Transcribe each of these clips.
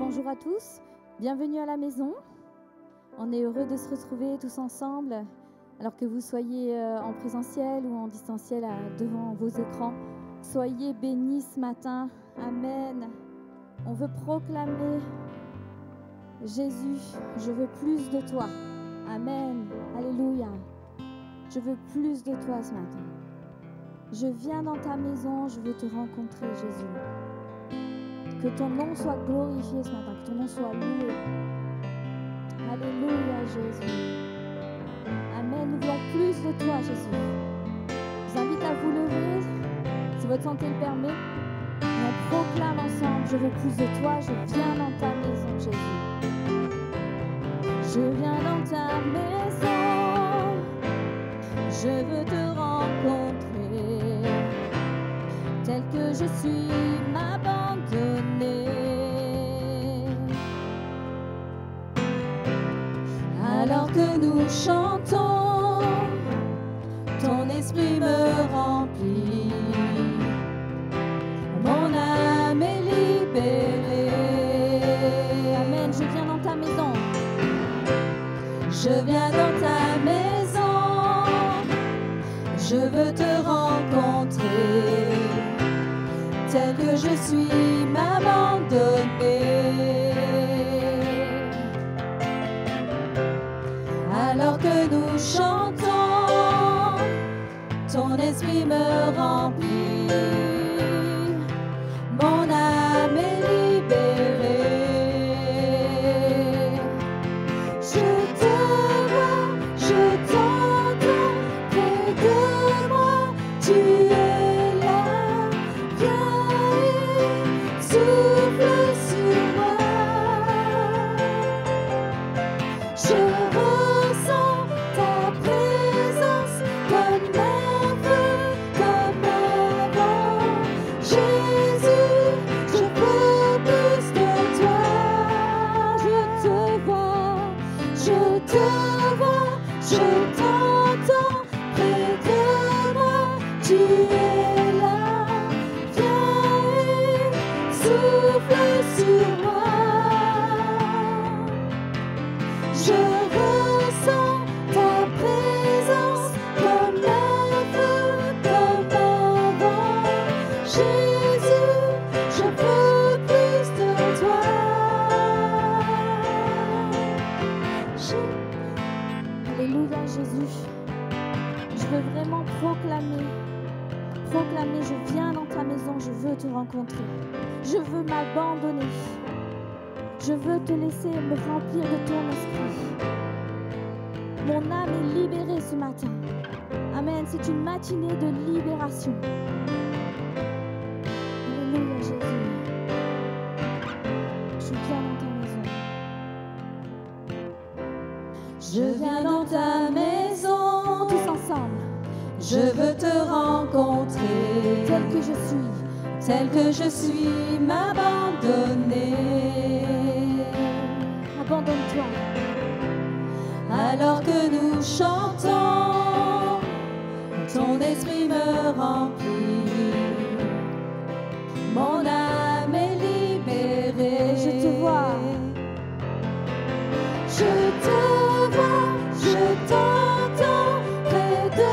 bonjour à tous, bienvenue à la maison. On est heureux de se retrouver tous ensemble, alors que vous soyez en présentiel ou en distanciel devant vos écrans. Soyez bénis ce matin, Amen. On veut proclamer, Jésus, je veux plus de toi, Amen, Alléluia. Je veux plus de toi ce matin. Je viens dans ta maison, je veux te rencontrer, Jésus. Que ton nom soit glorifié ce matin, que ton nom soit loué. Alléluia, Jésus. Amen. Nous voulons plus de toi, Jésus. Je vous invite à vous lever, si votre santé le permet. Et on proclame ensemble, je veux plus de toi, je viens dans ta maison, Jésus. Je viens dans ta maison, je veux te rencontrer. Tel que je suis, m'abandonner. Alors que nous chantons, ton esprit me remplit. Mon âme est libérée. Amen, je viens dans ta maison. Je viens dans ta maison. Je veux te rencontrer. Tel que je suis, m'abandonner. Alors que nous chantons, ton esprit me remplit. Mon âme est libérée. Je te vois, je t'entends près de moi. Tu es là, viens et souffle sur moi. Je ressens ta présence comme un feu, comme un vent. Jésus, je veux plus de toi. Je te vois, je t'entends près de moi. Tu es là, viens et souffle sur moi. Je ressens ta présence comme un feu, comme un vent. Jésus, je veux plus de toi. Alléluia, Jésus. Je veux vraiment proclamer, je viens dans ta maison, je veux te rencontrer. Je veux m'abandonner. Je veux te laisser me remplir de ton esprit. Mon âme est libérée ce matin. Amen. C'est une matinée de libération. Alléluia, Jésus. Je viens dans ta maison. Je viens dans ta maison. Tous ensemble. Je veux te rencontrer. Tel que je suis, m'abandonner. Abandonne-toi. Alors que nous chantons, ton esprit me remplit. Mon âme est libérée. Je te vois. Je te vois, je t'entends près de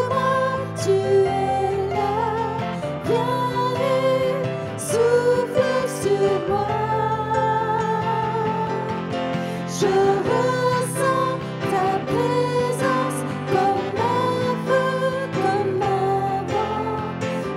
moi. Tu es là, viens et souffle sur moi. Je ressens ta présence comme un feu, comme un vent.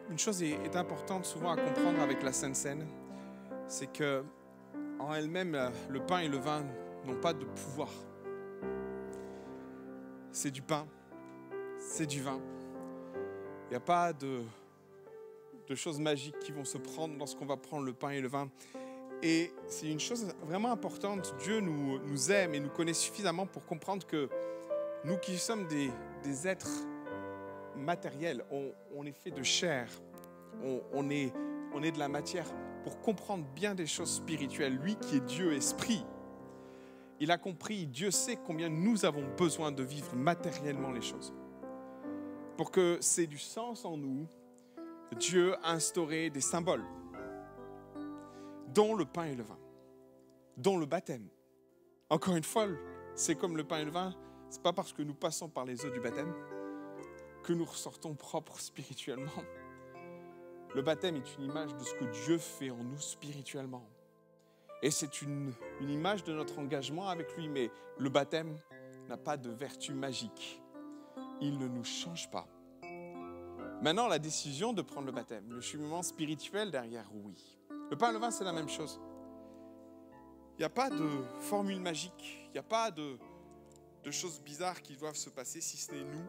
une chose est importante souvent à comprendre avec la Sainte Seine, c'est que en elle-même, le pain et le vin n'ont pas de pouvoir. C'est du pain, c'est du vin. Il n'y a pas de choses magiques qui vont se prendre lorsqu'on va prendre le pain et le vin. Et c'est une chose vraiment importante. Dieu nous aime et nous connaît suffisamment pour comprendre que nous qui sommes des êtres matériels, on est fait de chair, on est de la matière. Pour comprendre bien des choses spirituelles, lui qui est Dieu esprit, il a compris, Dieu sait combien nous avons besoin de vivre matériellement les choses. Pour que c'est du sens en nous, Dieu a instauré des symboles, dont le pain et le vin, dont le baptême. Encore une fois, c'est comme le pain et le vin, ce n'est pas parce que nous passons par les eaux du baptême que nous ressortons propres spirituellement. Le baptême est une image de ce que Dieu fait en nous spirituellement. Et c'est une image de notre engagement avec lui, mais le baptême n'a pas de vertu magique. Il ne nous change pas. Maintenant, la décision de prendre le baptême, le cheminement spirituel derrière, oui. Le pain et le vin, c'est la même chose. Il n'y a pas de formule magique, il n'y a pas de choses bizarres qui doivent se passer, si ce n'est nous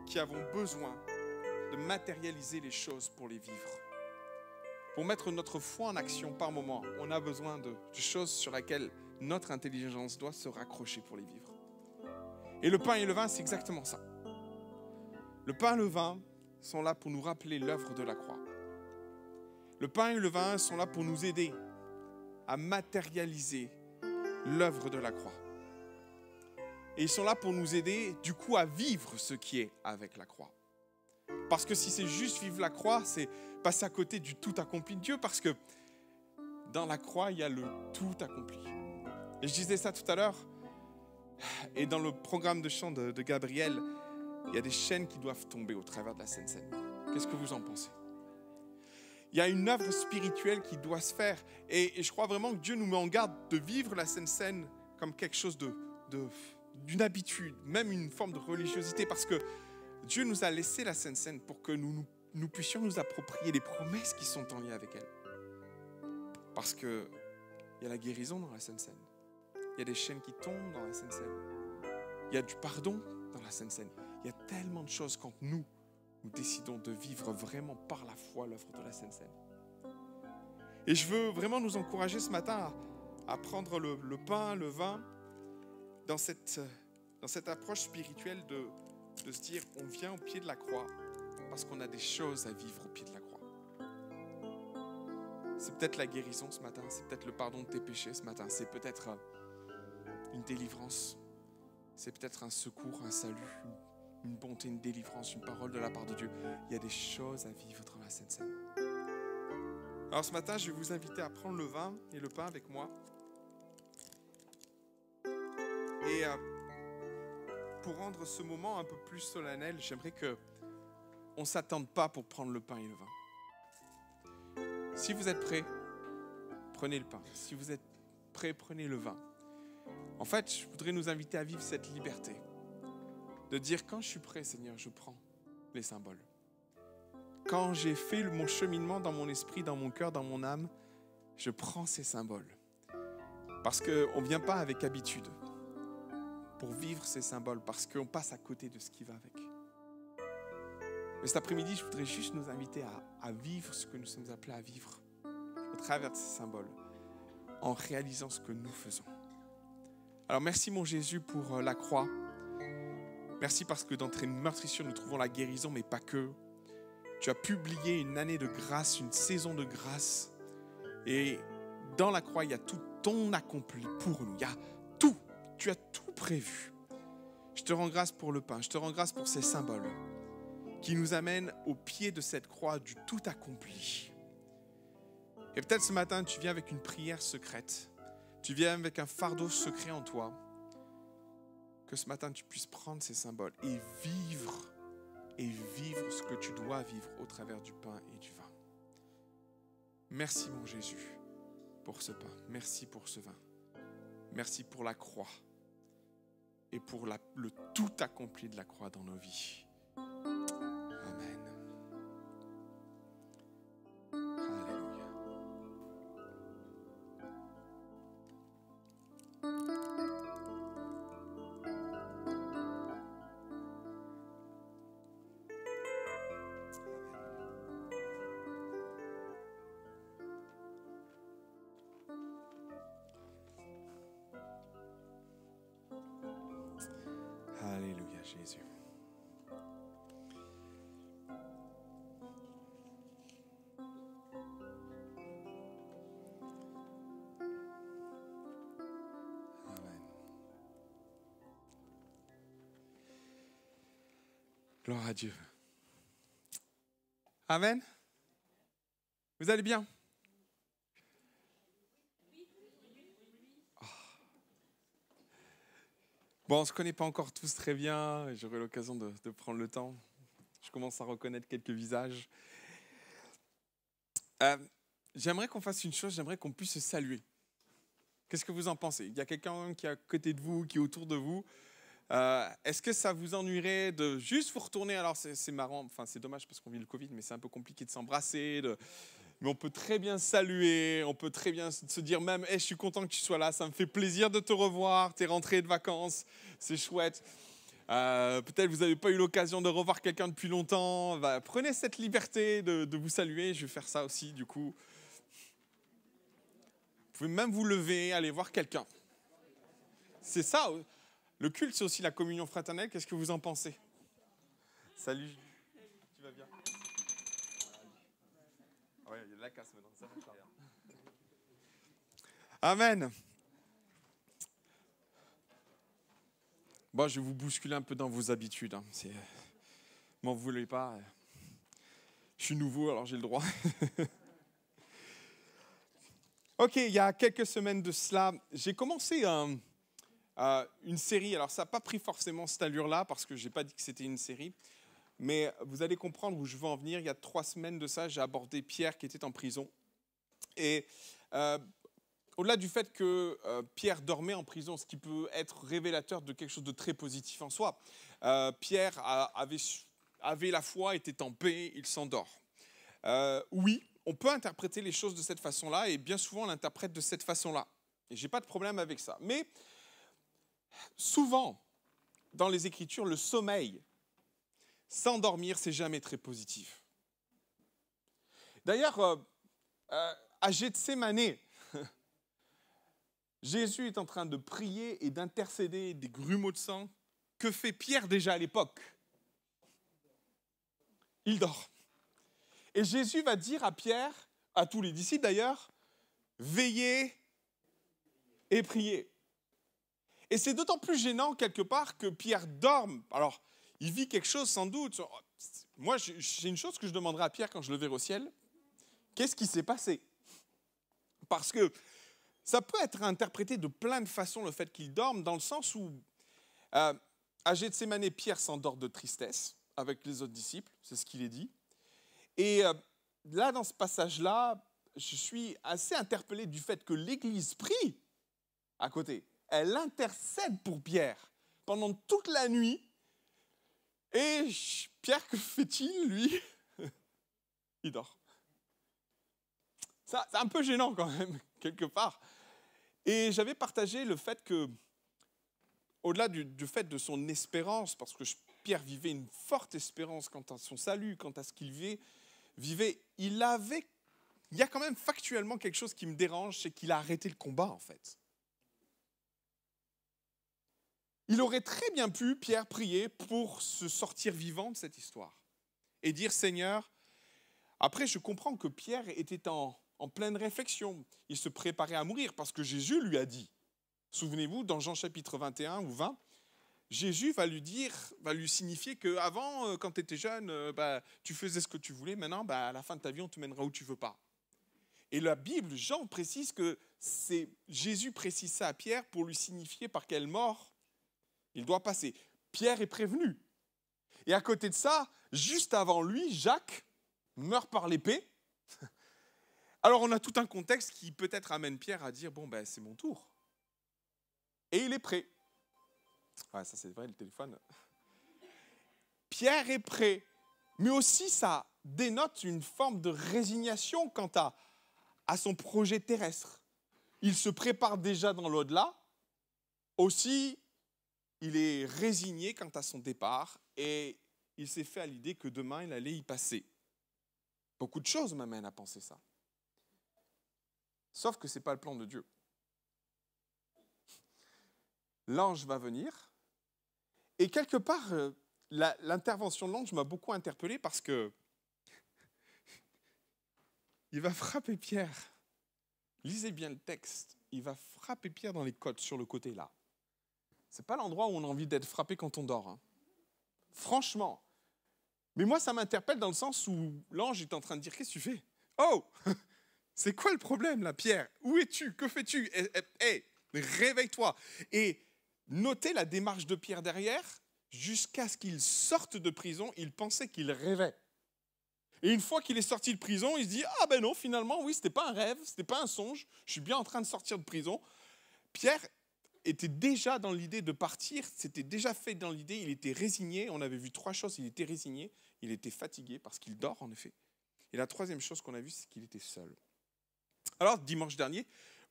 qui avons besoin de matérialiser les choses pour les vivre. Pour mettre notre foi en action par moment, on a besoin de choses sur lesquelles notre intelligence doit se raccrocher pour les vivre. Et le pain et le vin, c'est exactement ça. Le pain et le vin sont là pour nous rappeler l'œuvre de la croix. Le pain et le vin sont là pour nous aider à matérialiser l'œuvre de la croix. Et ils sont là pour nous aider, du coup, à vivre ce qui est avec la croix. Parce que si c'est juste vivre la croix, c'est passer à côté du tout accompli de Dieu, parce que dans la croix, il y a le tout accompli. Et je disais ça tout à l'heure, et dans le programme de chant de Gabriel, il y a des chaînes qui doivent tomber au travers de la Sainte Seine. Qu'est-ce que vous en pensez? Il y a une œuvre spirituelle qui doit se faire, et je crois vraiment que Dieu nous met en garde de vivre la Sainte Seine comme quelque chose d'une habitude, même une forme de religiosité, parce que Dieu nous a laissé la Sainte Seine pour que nous puissions nous approprier les promesses qui sont en lien avec elle. Parce qu'il y a la guérison dans la Sainte Seine. Il y a des chaînes qui tombent dans la Sainte Seine. Il y a du pardon dans la Sainte Seine. Il y a tellement de choses quand nous décidons de vivre vraiment par la foi l'œuvre de la Sainte Seine. Et je veux vraiment nous encourager ce matin à prendre le pain, le vin, dans cette approche spirituelle de se dire, on vient au pied de la croix parce qu'on a des choses à vivre au pied de la croix. C'est peut-être la guérison ce matin, c'est peut-être le pardon de tes péchés ce matin, c'est peut-être une délivrance, c'est peut-être un secours, un salut, une bonté, une délivrance, une parole de la part de Dieu. Il y a des choses à vivre dans la Sainte Seine. Alors ce matin, je vais vous inviter à prendre le vin et le pain avec moi. Et pour rendre ce moment un peu plus solennel, j'aimerais qu'on ne s'attende pas pour prendre le pain et le vin. Si vous êtes prêts, prenez le pain. Si vous êtes prêts, prenez le vin. En fait, je voudrais nous inviter à vivre cette liberté. De dire, quand je suis prêt, Seigneur, je prends les symboles. Quand j'ai fait mon cheminement dans mon esprit, dans mon cœur, dans mon âme, je prends ces symboles. Parce qu'on ne vient pas avec habitude pour vivre ces symboles, parce qu'on passe à côté de ce qui va avec. Mais cet après-midi, je voudrais juste nous inviter à vivre ce que nous sommes appelés à vivre au travers de ces symboles, en réalisant ce que nous faisons. Alors merci mon Jésus pour la croix. Merci parce que dans tes meurtrissures, nous trouvons la guérison, mais pas que. Tu as publié une année de grâce, une saison de grâce. Et dans la croix, il y a tout ton accompli pour nous. Il y a tout. Tu as tout prévu. Je te rends grâce pour le pain. Je te rends grâce pour ces symboles qui nous amènent au pied de cette croix du tout accompli. Et peut-être ce matin, tu viens avec une prière secrète. Tu viens avec un fardeau secret en toi. Que ce matin, tu puisses prendre ces symboles et vivre ce que tu dois vivre au travers du pain et du vin. Merci mon Jésus pour ce pain. Merci pour ce vin. Merci pour la croix et pour le tout accompli de la croix dans nos vies. Amen. Gloire à Dieu. Amen. Vous allez bien? Bon, on ne se connaît pas encore tous très bien. J'aurai l'occasion de prendre le temps. Je commence à reconnaître quelques visages. J'aimerais qu'on fasse une chose, j'aimerais qu'on puisse se saluer. Qu'est-ce que vous en pensez? Il y a quelqu'un qui est à côté de vous, qui est autour de vous. Est-ce que ça vous ennuierait de juste vous retourner? Alors c'est marrant, enfin c'est dommage parce qu'on vit le Covid, mais c'est un peu compliqué de s'embrasser. Mais on peut très bien saluer, on peut très bien se dire même hey, « je suis content que tu sois là, ça me fait plaisir de te revoir, t'es rentré de vacances, c'est chouette ». Peut-être vous n'avez pas eu l'occasion de revoir quelqu'un depuis longtemps. Prenez cette liberté de vous saluer, je vais faire ça aussi du coup. Vous pouvez même vous lever, aller voir quelqu'un. C'est ça, le culte c'est aussi la communion fraternelle, qu'est-ce que vous en pensez? Salut, tu vas bien? Ouais, il y a de la casse maintenant, ça va bien. Amen. Bon, je vais vous bousculer un peu dans vos habitudes. Hein. M'en voulez pas. Je suis nouveau, alors j'ai le droit. Ok, il y a quelques semaines de cela, j'ai commencé une série. Alors, ça n'a pas pris forcément cette allure-là, parce que je n'ai pas dit que c'était une série. Mais vous allez comprendre où je veux en venir. Il y a 3 semaines de ça, j'ai abordé Pierre qui était en prison. Et au-delà du fait que Pierre dormait en prison, ce qui peut être révélateur de quelque chose de très positif en soi, Pierre avait la foi, était en paix, il s'endort. Oui, on peut interpréter les choses de cette façon-là, et bien souvent on l'interprète de cette façon-là. Et je n'ai pas de problème avec ça. Mais souvent, dans les Écritures, le sommeil, s'endormir, c'est jamais très positif. D'ailleurs, à Gethsémanée, Jésus est en train de prier et d'intercéder des grumeaux de sang. Que fait Pierre déjà à l'époque? Il dort. Et Jésus va dire à Pierre, à tous les disciples d'ailleurs, veillez et priez. Et c'est d'autant plus gênant quelque part que Pierre dorme. Alors, il vit quelque chose sans doute. Moi, c'est une chose que je demanderai à Pierre quand je le verrai au ciel. Qu'est-ce qui s'est passé? Parce que ça peut être interprété de plein de façons, le fait qu'il dorme, dans le sens où, à Gethsémanée, Pierre s'endort de tristesse avec les autres disciples, c'est ce qu'il est dit. Et là, dans ce passage-là, je suis assez interpellé du fait que l'Église prie à côté. Elle intercède pour Pierre pendant toute la nuit. Et Pierre, que fait-il, lui? Il dort. C'est un peu gênant quand même, quelque part. Et j'avais partagé le fait que, au-delà du fait de son espérance, parce que Pierre vivait une forte espérance quant à son salut, quant à ce qu'il vivait, il y a quand même factuellement quelque chose qui me dérange, c'est qu'il a arrêté le combat en fait. Il aurait très bien pu, Pierre, prier pour se sortir vivant de cette histoire et dire Seigneur, après je comprends que Pierre était en pleine réflexion, il se préparait à mourir parce que Jésus lui a dit, souvenez-vous dans Jean chapitre 21 ou 20, Jésus va lui signifier qu'avant, quand tu étais jeune, tu faisais ce que tu voulais. Maintenant, à la fin de ta vie, on te mènera où tu ne veux pas. Et la Bible, Jean précise que Jésus précise ça à Pierre pour lui signifier par quelle mort il doit passer. Pierre est prévenu. Et à côté de ça, juste avant lui, Jacques meurt par l'épée. Alors on a tout un contexte qui peut-être amène Pierre à dire, c'est mon tour. Et il est prêt. Ouais, ça c'est vrai, le téléphone. Pierre est prêt, mais aussi ça dénote une forme de résignation quant à son projet terrestre. Il se prépare déjà dans l'au-delà, aussi il est résigné quant à son départ et il s'est fait à l'idée que demain il allait y passer. Beaucoup de choses m'amènent à penser ça. Sauf que ce n'est pas le plan de Dieu. L'ange va venir. Et quelque part, l'intervention de l'ange m'a beaucoup interpellé parce que il va frapper Pierre. Lisez bien le texte. Il va frapper Pierre dans les côtes, sur le côté là. Ce n'est pas l'endroit où on a envie d'être frappé quand on dort. Hein. Franchement, Mais moi, ça m'interpelle dans le sens où l'ange est en train de dire, qu'est-ce que tu fais? Oh, c'est quoi le problème là, Pierre? Où es-tu? Que fais-tu? Hé, réveille-toi. Et notez la démarche de Pierre derrière, jusqu'à ce qu'il sorte de prison, il pensait qu'il rêvait. Et une fois qu'il est sorti de prison, il se dit, ah ben non, finalement, oui, c'était pas un rêve, c'était pas un songe, je suis bien en train de sortir de prison. Pierre était déjà dans l'idée de partir, c'était déjà fait dans l'idée, il était résigné, on avait vu 3 choses, il était résigné, il était fatigué parce qu'il dort en effet. Et la 3e chose qu'on a vue, c'est qu'il était seul. Alors, dimanche dernier,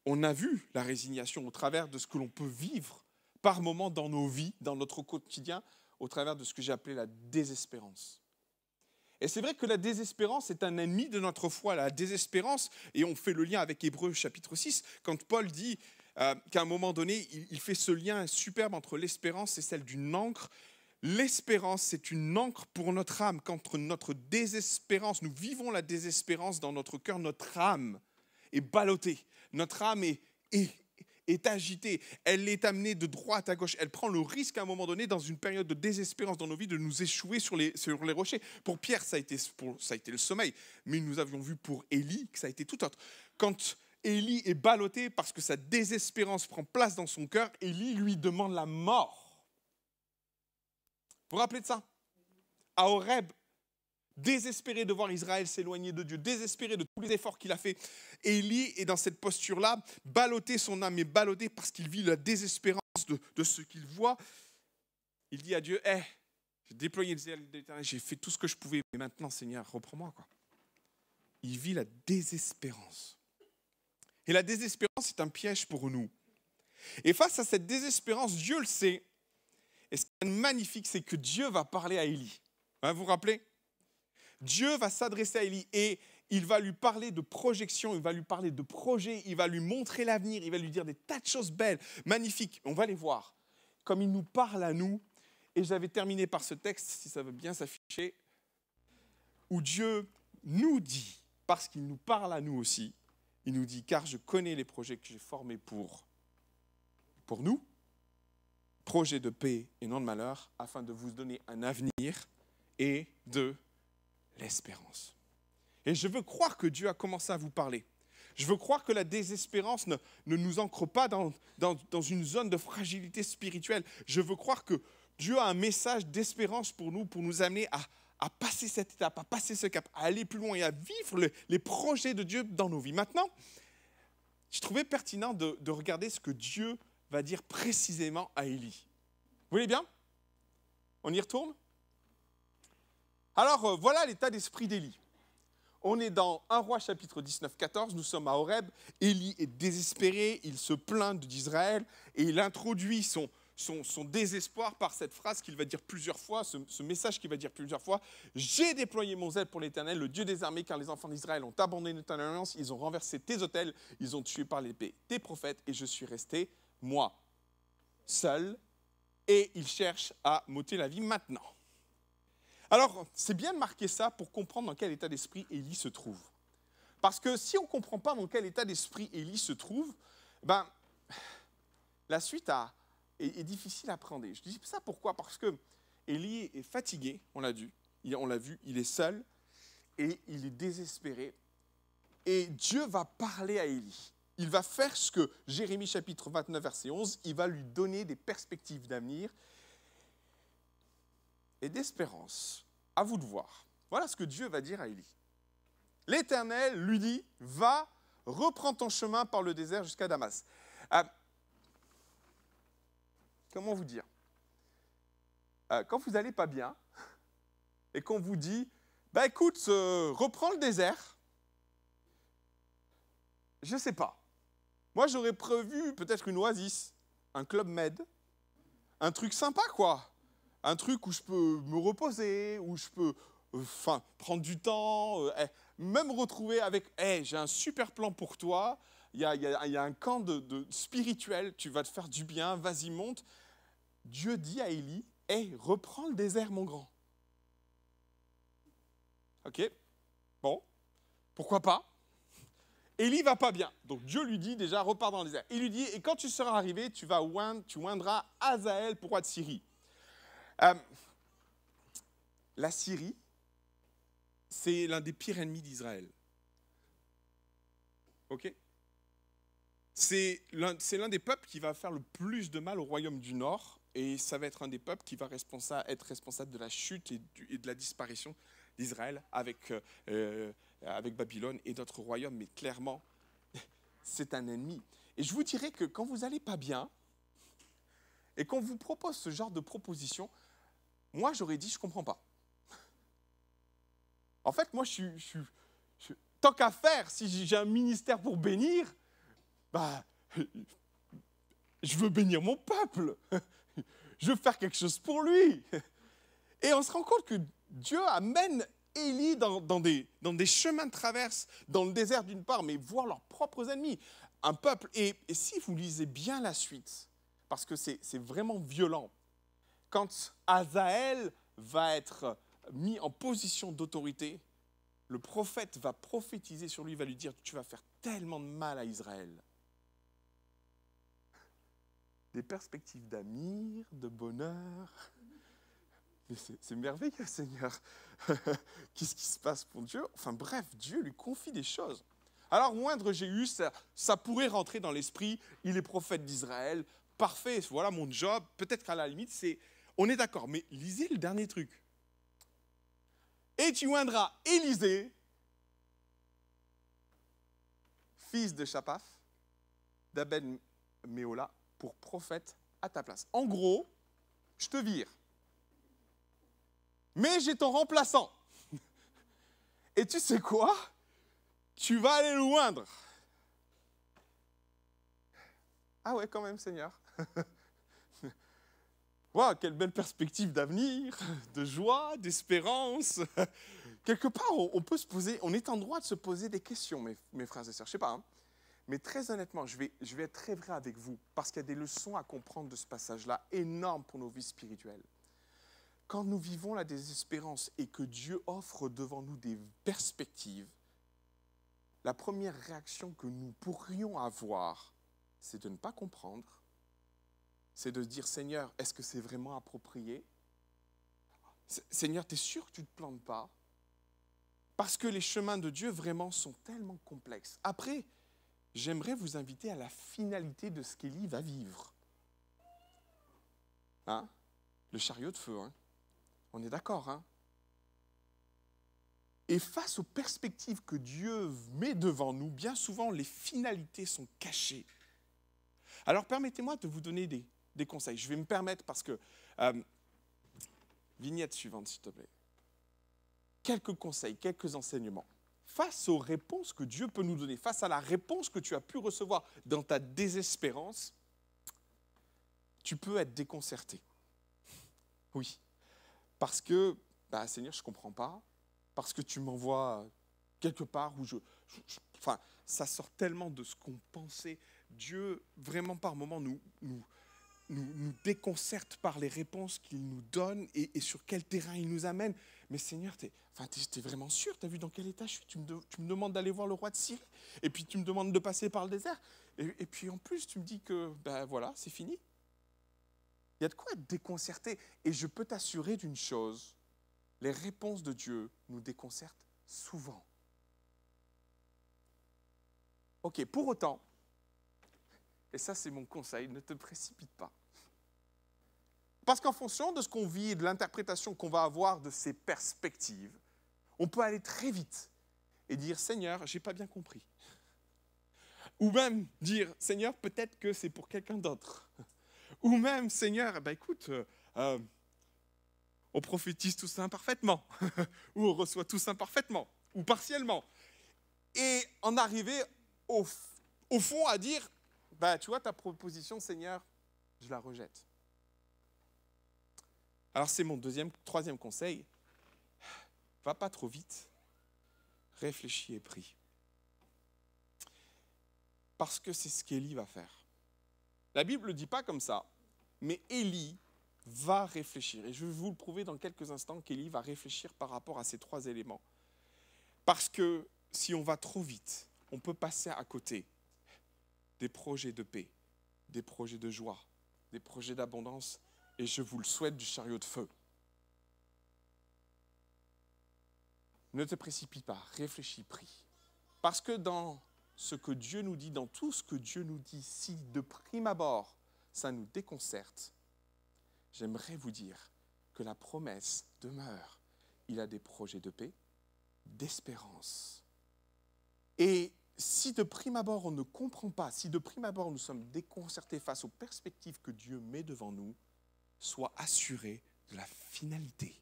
on a vu la résignation au travers de ce que l'on peut vivre par moments dans nos vies, dans notre quotidien, au travers de ce que j'ai appelé la désespérance. Et c'est vrai que la désespérance est un ennemi de notre foi, la désespérance, et on fait le lien avec Hébreux chapitre 6, quand Paul dit qu'à un moment donné, il fait ce lien superbe entre l'espérance et celle d'une ancre. L'espérance, c'est une ancre pour notre âme. Contre notre désespérance, nous vivons la désespérance dans notre cœur, notre âme est ballottée, notre âme est agitée, elle est amenée de droite à gauche, elle prend le risque à un moment donné, dans une période de désespérance dans nos vies, de nous échouer sur les rochers. Pour Pierre, ça a été le sommeil, mais nous avions vu pour Élie que ça a été tout autre. Quand Élie est ballotté parce que sa désespérance prend place dans son cœur, Élie lui demande la mort. Vous vous rappelez de ça? À Horeb, désespéré de voir Israël s'éloigner de Dieu, désespéré de tous les efforts qu'il a fait, Élie est dans cette posture-là, ballotté, son âme est ballottée parce qu'il vit la désespérance de ce qu'il voit. Il dit à Dieu, j'ai déployé les ailes de l'Éternel, j'ai fait tout ce que je pouvais, mais maintenant, Seigneur, reprends-moi, quoi. Il vit la désespérance. Et la désespérance est un piège pour nous. Et face à cette désespérance, Dieu le sait. Et ce qui est magnifique, c'est que Dieu va parler à Élie. Vous vous rappelez? Dieu va s'adresser à Élie et il va lui parler de projection, il va lui parler de projet, il va lui montrer l'avenir, il va lui dire des tas de choses belles, magnifiques. On va les voir. Comme il nous parle à nous. Et j'avais terminé par ce texte, si ça veut bien s'afficher, où Dieu nous dit, parce qu'il nous parle à nous aussi, il nous dit, car je connais les projets que j'ai formés pour nous, projets de paix et non de malheur, afin de vous donner un avenir et de l'espérance. Et je veux croire que Dieu a commencé à vous parler. Je veux croire que la désespérance ne nous ancre pas dans une zone de fragilité spirituelle. Je veux croire que Dieu a un message d'espérance pour nous amener à passer cette étape, à passer ce cap, à aller plus loin et à vivre les projets de Dieu dans nos vies. Maintenant, je trouvais pertinent de regarder ce que Dieu va dire précisément à Élie. Vous voulez bien? On y retourne? Alors, voilà l'état d'esprit d'Élie. On est dans 1 Roi chapitre 19, 14, nous sommes à Horeb. Élie est désespéré, il se plaint d'Israël et il introduit son désespoir par cette phrase qu'il va dire plusieurs fois, ce message qu'il va dire plusieurs fois. « J'ai déployé mon zèle pour l'Éternel, le Dieu des armées, car les enfants d'Israël ont abandonné ton alliance, ils ont renversé tes autels, ils ont tué par l'épée tes prophètes, et je suis resté, moi, seul, et ils cherchent à m'ôter la vie maintenant. » Alors, c'est bien de marquer ça pour comprendre dans quel état d'esprit Élie se trouve. Parce que si on ne comprend pas dans quel état d'esprit Élie se trouve, la suite est difficile à appréhender. Je dis ça pourquoi? Parce que Élie est fatigué, on l'a vu, il est seul et il est désespéré. Et Dieu va parler à Élie. Il va faire ce que Jérémie chapitre 29, verset 11, il va lui donner des perspectives d'avenir et d'espérance. À vous de voir. Voilà ce que Dieu va dire à Élie. L'Éternel lui dit, va, reprends ton chemin par le désert jusqu'à Damas. Comment vous dire? Quand vous n'allez pas bien et qu'on vous dit, écoute, reprends le désert, je ne sais pas. Moi, j'aurais prévu peut-être une oasis, un club med, un truc sympa, quoi. Un truc où je peux me reposer, où je peux prendre du temps, même retrouver avec « j'ai un super plan pour toi, il y a un camp de spirituel, tu vas te faire du bien, vas-y, monte. » Dieu dit à Élie « reprends le désert, mon grand. » Ok, bon, pourquoi pas? Élie va pas bien, donc Dieu lui dit déjà « repars dans le désert ». Il lui dit « et quand tu seras arrivé, tu oindras Hazaël pour roi de Syrie. » La Syrie, c'est l'un des pires ennemis d'Israël. Ok ? C'est l'un des peuples qui va faire le plus de mal au royaume du Nord, et ça va être un des peuples qui va être responsable de la chute et de la disparition d'Israël avec Babylone et d'autres royaumes. Mais clairement, c'est un ennemi. Et je vous dirais que quand vous n'allez pas bien, et qu'on vous propose ce genre de proposition, moi j'aurais dit je ne comprends pas. En fait, moi tant qu'à faire, si j'ai un ministère pour bénir, bah, je veux bénir mon peuple. Je veux faire quelque chose pour lui. Et on se rend compte que Dieu amène Élie dans des chemins de traverse, dans le désert d'une part, mais voir leurs propres ennemis. Un peuple, et si vous lisez bien la suite, parce que c'est vraiment violent, quand Hazaël va être mis en position d'autorité, le prophète va prophétiser sur lui, va lui dire « Tu vas faire tellement de mal à Israël ». Des perspectives d'avenir, de bonheur. Mais c'est merveilleux, Seigneur. Qu'est-ce qui se passe pour Dieu? Enfin bref, Dieu lui confie des choses. Alors, moindre Jéhu, ça pourrait rentrer dans l'esprit, il est prophète d'Israël, parfait, voilà mon job. Peut-être qu'à la limite, on est d'accord. Mais lisez le dernier truc. Et tu oindras Élisée, fils de Shapaph, d'Abed Méola, pour prophète à ta place. En gros, je te vire. Mais j'ai ton remplaçant. Et tu sais quoi? Tu vas aller le oindre. Ah ouais, quand même, Seigneur. Wow, quelle belle perspective d'avenir, de joie, d'espérance. Quelque part, on peut se poser, on est en droit de se poser des questions, mes frères et sœurs. Je ne sais pas, hein. Mais très honnêtement, je vais être très vrai avec vous, parce qu'il y a des leçons à comprendre de ce passage-là, énormes pour nos vies spirituelles. Quand nous vivons la désespérance et que Dieu offre devant nous des perspectives, la première réaction que nous pourrions avoir, c'est de ne pas comprendre, c'est de dire « Seigneur, est-ce que c'est vraiment approprié? Seigneur, tu es sûr que tu ne te plantes pas ?» Parce que les chemins de Dieu vraiment sont tellement complexes. Après, j'aimerais vous inviter à la finalité de ce qu'Élie va vivre. Hein? Le chariot de feu, hein? On est d'accord, hein? Et face aux perspectives que Dieu met devant nous, bien souvent, les finalités sont cachées. Alors, permettez-moi de vous donner des conseils. Je vais me permettre parce que... vignette suivante, s'il te plaît. Quelques conseils, quelques enseignements. Face aux réponses que Dieu peut nous donner, face à la réponse que tu as pu recevoir dans ta désespérance, tu peux être déconcerté. Oui. Parce que, Seigneur, je ne comprends pas. Parce que tu m'envoies quelque part où enfin, ça sort tellement de ce qu'on pensait. Dieu, vraiment par moments, nous déconcerte par les réponses qu'il nous donne et sur quel terrain il nous amène. Mais Seigneur, t'es vraiment sûr? Tu as vu dans quel état je suis? Tu me demandes d'aller voir le roi de Syrie. Et puis tu me demandes de passer par le désert. Et puis en plus, tu me dis que, voilà, c'est fini. Il y a de quoi être déconcerté. Et je peux t'assurer d'une chose. Les réponses de Dieu nous déconcertent souvent. Ok, pour autant, et ça c'est mon conseil, ne te précipite pas. Parce qu'en fonction de ce qu'on vit et de l'interprétation qu'on va avoir de ces perspectives, on peut aller très vite et dire « Seigneur, je n'ai pas bien compris ». Ou même dire « Seigneur, peut-être que c'est pour quelqu'un d'autre ». Ou même « Seigneur, écoute, on prophétise tous imparfaitement, ou on reçoit tous imparfaitement, ou partiellement. » Et en arriver au fond à dire « Tu vois, ta proposition, Seigneur, je la rejette. » Alors c'est mon troisième conseil. Va pas trop vite. Réfléchis et prie. Parce que c'est ce qu'Élie va faire. La Bible ne le dit pas comme ça, mais Élie va réfléchir. Et je vais vous le prouver dans quelques instants qu'Élie va réfléchir par rapport à ces trois éléments. Parce que si on va trop vite, on peut passer à côté des projets de paix, des projets de joie, des projets d'abondance, et je vous le souhaite, du chariot de feu. Ne te précipite pas, réfléchis, prie. Parce que dans ce que Dieu nous dit, dans tout ce que Dieu nous dit, si de prime abord, ça nous déconcerte, j'aimerais vous dire que la promesse demeure. Il a des projets de paix, d'espérance. Et si de prime abord on ne comprend pas, si de prime abord nous sommes déconcertés face aux perspectives que Dieu met devant nous, sois assuré de la finalité.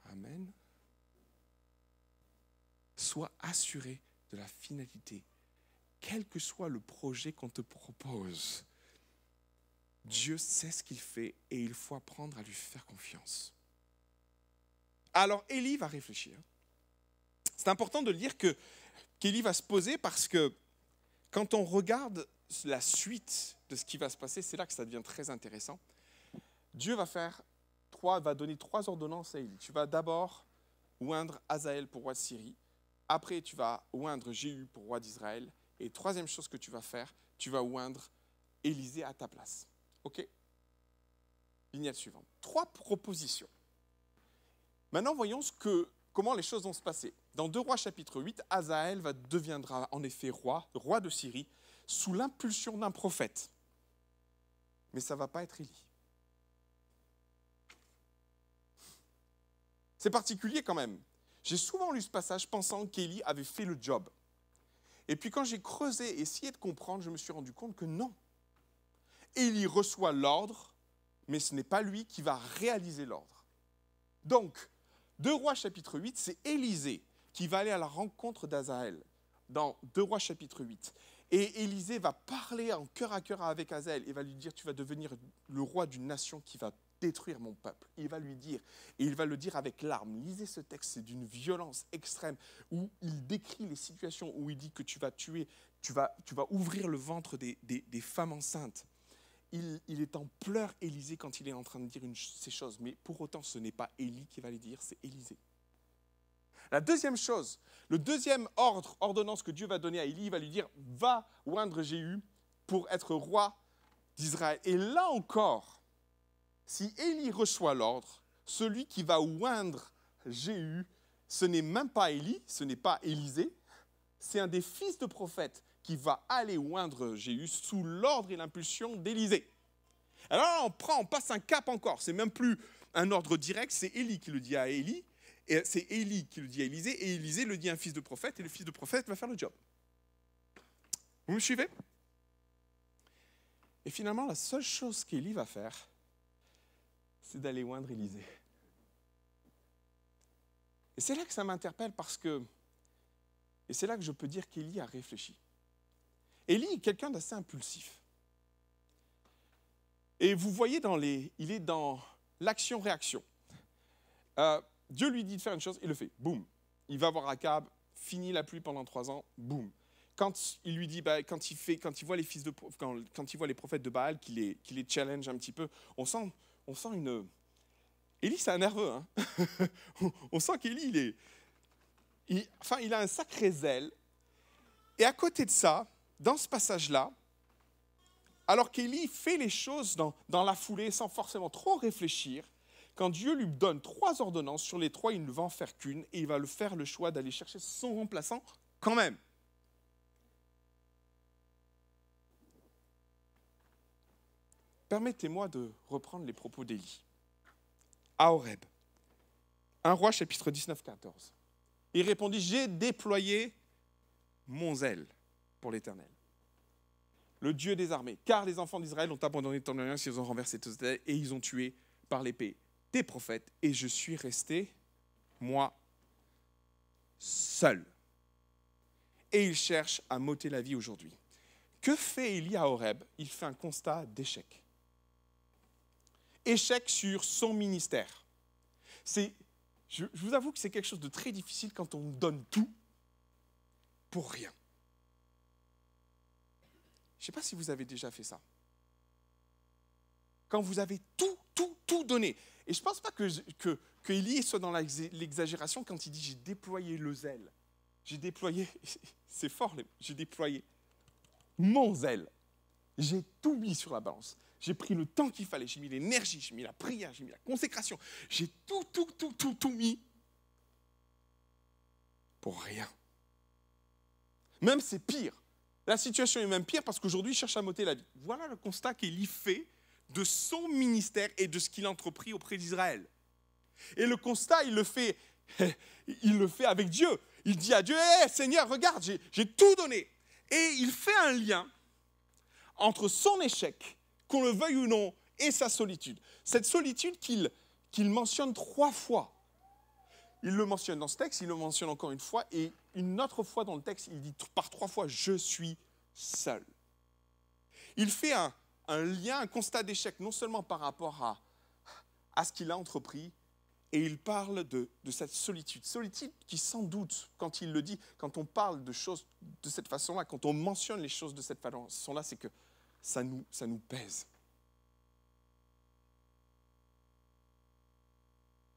Amen. Sois assuré de la finalité. Quel que soit le projet qu'on te propose, Dieu sait ce qu'il fait et il faut apprendre à lui faire confiance. Alors Élie va réfléchir. C'est important de lire qu'Élie va se poser parce que quand on regarde la suite de ce qui va se passer, c'est là que ça devient très intéressant. Dieu va donner 3 ordonnances à Élie. Tu vas d'abord oindre Hazaël pour roi de Syrie. Après, tu vas oindre Jéhu pour roi d'Israël. Et troisième chose que tu vas faire, tu vas oindre Élisée à ta place. OK? Vignette suivante. 3 propositions. Maintenant, voyons comment les choses vont se passer. Dans 2 Rois chapitre 8, Hazaël deviendra en effet roi de Syrie, sous l'impulsion d'un prophète. Mais ça ne va pas être Élie. C'est particulier quand même. J'ai souvent lu ce passage pensant qu'Élie avait fait le job. Et puis quand j'ai creusé et essayé de comprendre, je me suis rendu compte que non. Élie reçoit l'ordre, mais ce n'est pas lui qui va réaliser l'ordre. Donc, 2 Rois chapitre 8, c'est Élisée qui va aller à la rencontre d'Hazaël dans 2 Rois chapitre 8. Et Élisée va parler en cœur à cœur avec Hazaël et va lui dire « Tu vas devenir le roi d'une nation qui va détruire mon peuple ». Il va lui dire, et il va le dire avec larmes. Lisez ce texte, c'est d'une violence extrême où il décrit les situations où il dit que tu vas tuer, tu vas ouvrir le ventre des femmes enceintes. Il est en pleurs, Élisée, quand il est en train de dire ces choses. Mais pour autant, ce n'est pas Élie qui va les dire, c'est Élisée. La deuxième chose, le deuxième ordonnance que Dieu va donner à Élie, il va lui dire, va oindre Jéhu pour être roi d'Israël. Et là encore, si Élie reçoit l'ordre, celui qui va oindre Jéhu, ce n'est même pas Élie, ce n'est pas Élisée, c'est un des fils de prophètes qui va aller oindre Jéhu sous l'ordre et l'impulsion d'Élisée. Alors là, on passe un cap encore. C'est même plus un ordre direct, c'est Élie qui le dit à Élie, et c'est Élie qui le dit à Élisée, et Élisée le dit à un fils de prophète, et le fils de prophète va faire le job. Vous me suivez? Et finalement, la seule chose qu'Élie va faire, c'est d'aller oindre Élisée. Et c'est là que ça m'interpelle et c'est là que je peux dire qu'Élie a réfléchi. Élie est quelqu'un d'assez impulsif. Et vous voyez, il est dans l'action-réaction. Dieu lui dit de faire une chose, il le fait. Boum. Il va voir Akab, finit la pluie pendant 3 ans, boum. Quand il lui dit, quand il voit les prophètes de Baal, qu'il les challenge un petit peu, on sent une... Élie, c'est un nerveux. Hein. On sent qu'Élie, il a un sacré zèle. Et à côté de ça, dans ce passage-là, alors qu'Élie fait les choses dans la foulée sans forcément trop réfléchir, quand Dieu lui donne 3 ordonnances, sur les 3, il ne va en faire qu'une et il va faire le choix d'aller chercher son remplaçant quand même. Permettez-moi de reprendre les propos d'Élie. À Horeb, 1 Roi chapitre 19, 14. Il répondit, j'ai déployé mon zèle pour l'Éternel, le Dieu des armées, car les enfants d'Israël ont abandonné ton alliance, ils ont renversé tes autel et ils ont tué par l'épée tes prophètes, et je suis resté, moi, seul. Et ils cherchent à m'ôter la vie aujourd'hui. Que fait Élie à Horeb? Il fait un constat d'échec. Échec sur son ministère. Je vous avoue que c'est quelque chose de très difficile quand on donne tout pour rien. Je ne sais pas si vous avez déjà fait ça. Quand vous avez tout donné. Et je ne pense pas que Élie soit dans l'exagération quand il dit « j'ai déployé le zèle ». J'ai déployé, c'est fort, j'ai déployé mon zèle. J'ai tout mis sur la balance. J'ai pris le temps qu'il fallait. J'ai mis l'énergie, j'ai mis la prière, j'ai mis la consécration. J'ai tout mis pour rien. Même c'est pire. La situation est même pire parce qu'aujourd'hui, il cherche à m'ôter la vie. Voilà le constat qu'Élie fait de son ministère et de ce qu'il a entrepris auprès d'Israël. Et le constat, il le fait avec Dieu. Il dit à Dieu, hey, Seigneur, regarde, j'ai tout donné. Et il fait un lien entre son échec, qu'on le veuille ou non, et sa solitude. Cette solitude qu'il mentionne 3 fois. Il le mentionne dans ce texte, il le mentionne encore une fois, et une autre fois dans le texte, il dit par 3 fois « je suis seul ». Il fait un lien, un constat d'échec, non seulement par rapport à ce qu'il a entrepris, et il parle de cette solitude. Solitude qui, sans doute, quand il le dit, quand on parle de choses de cette façon-là, quand on mentionne les choses de cette façon-là, c'est que ça nous pèse.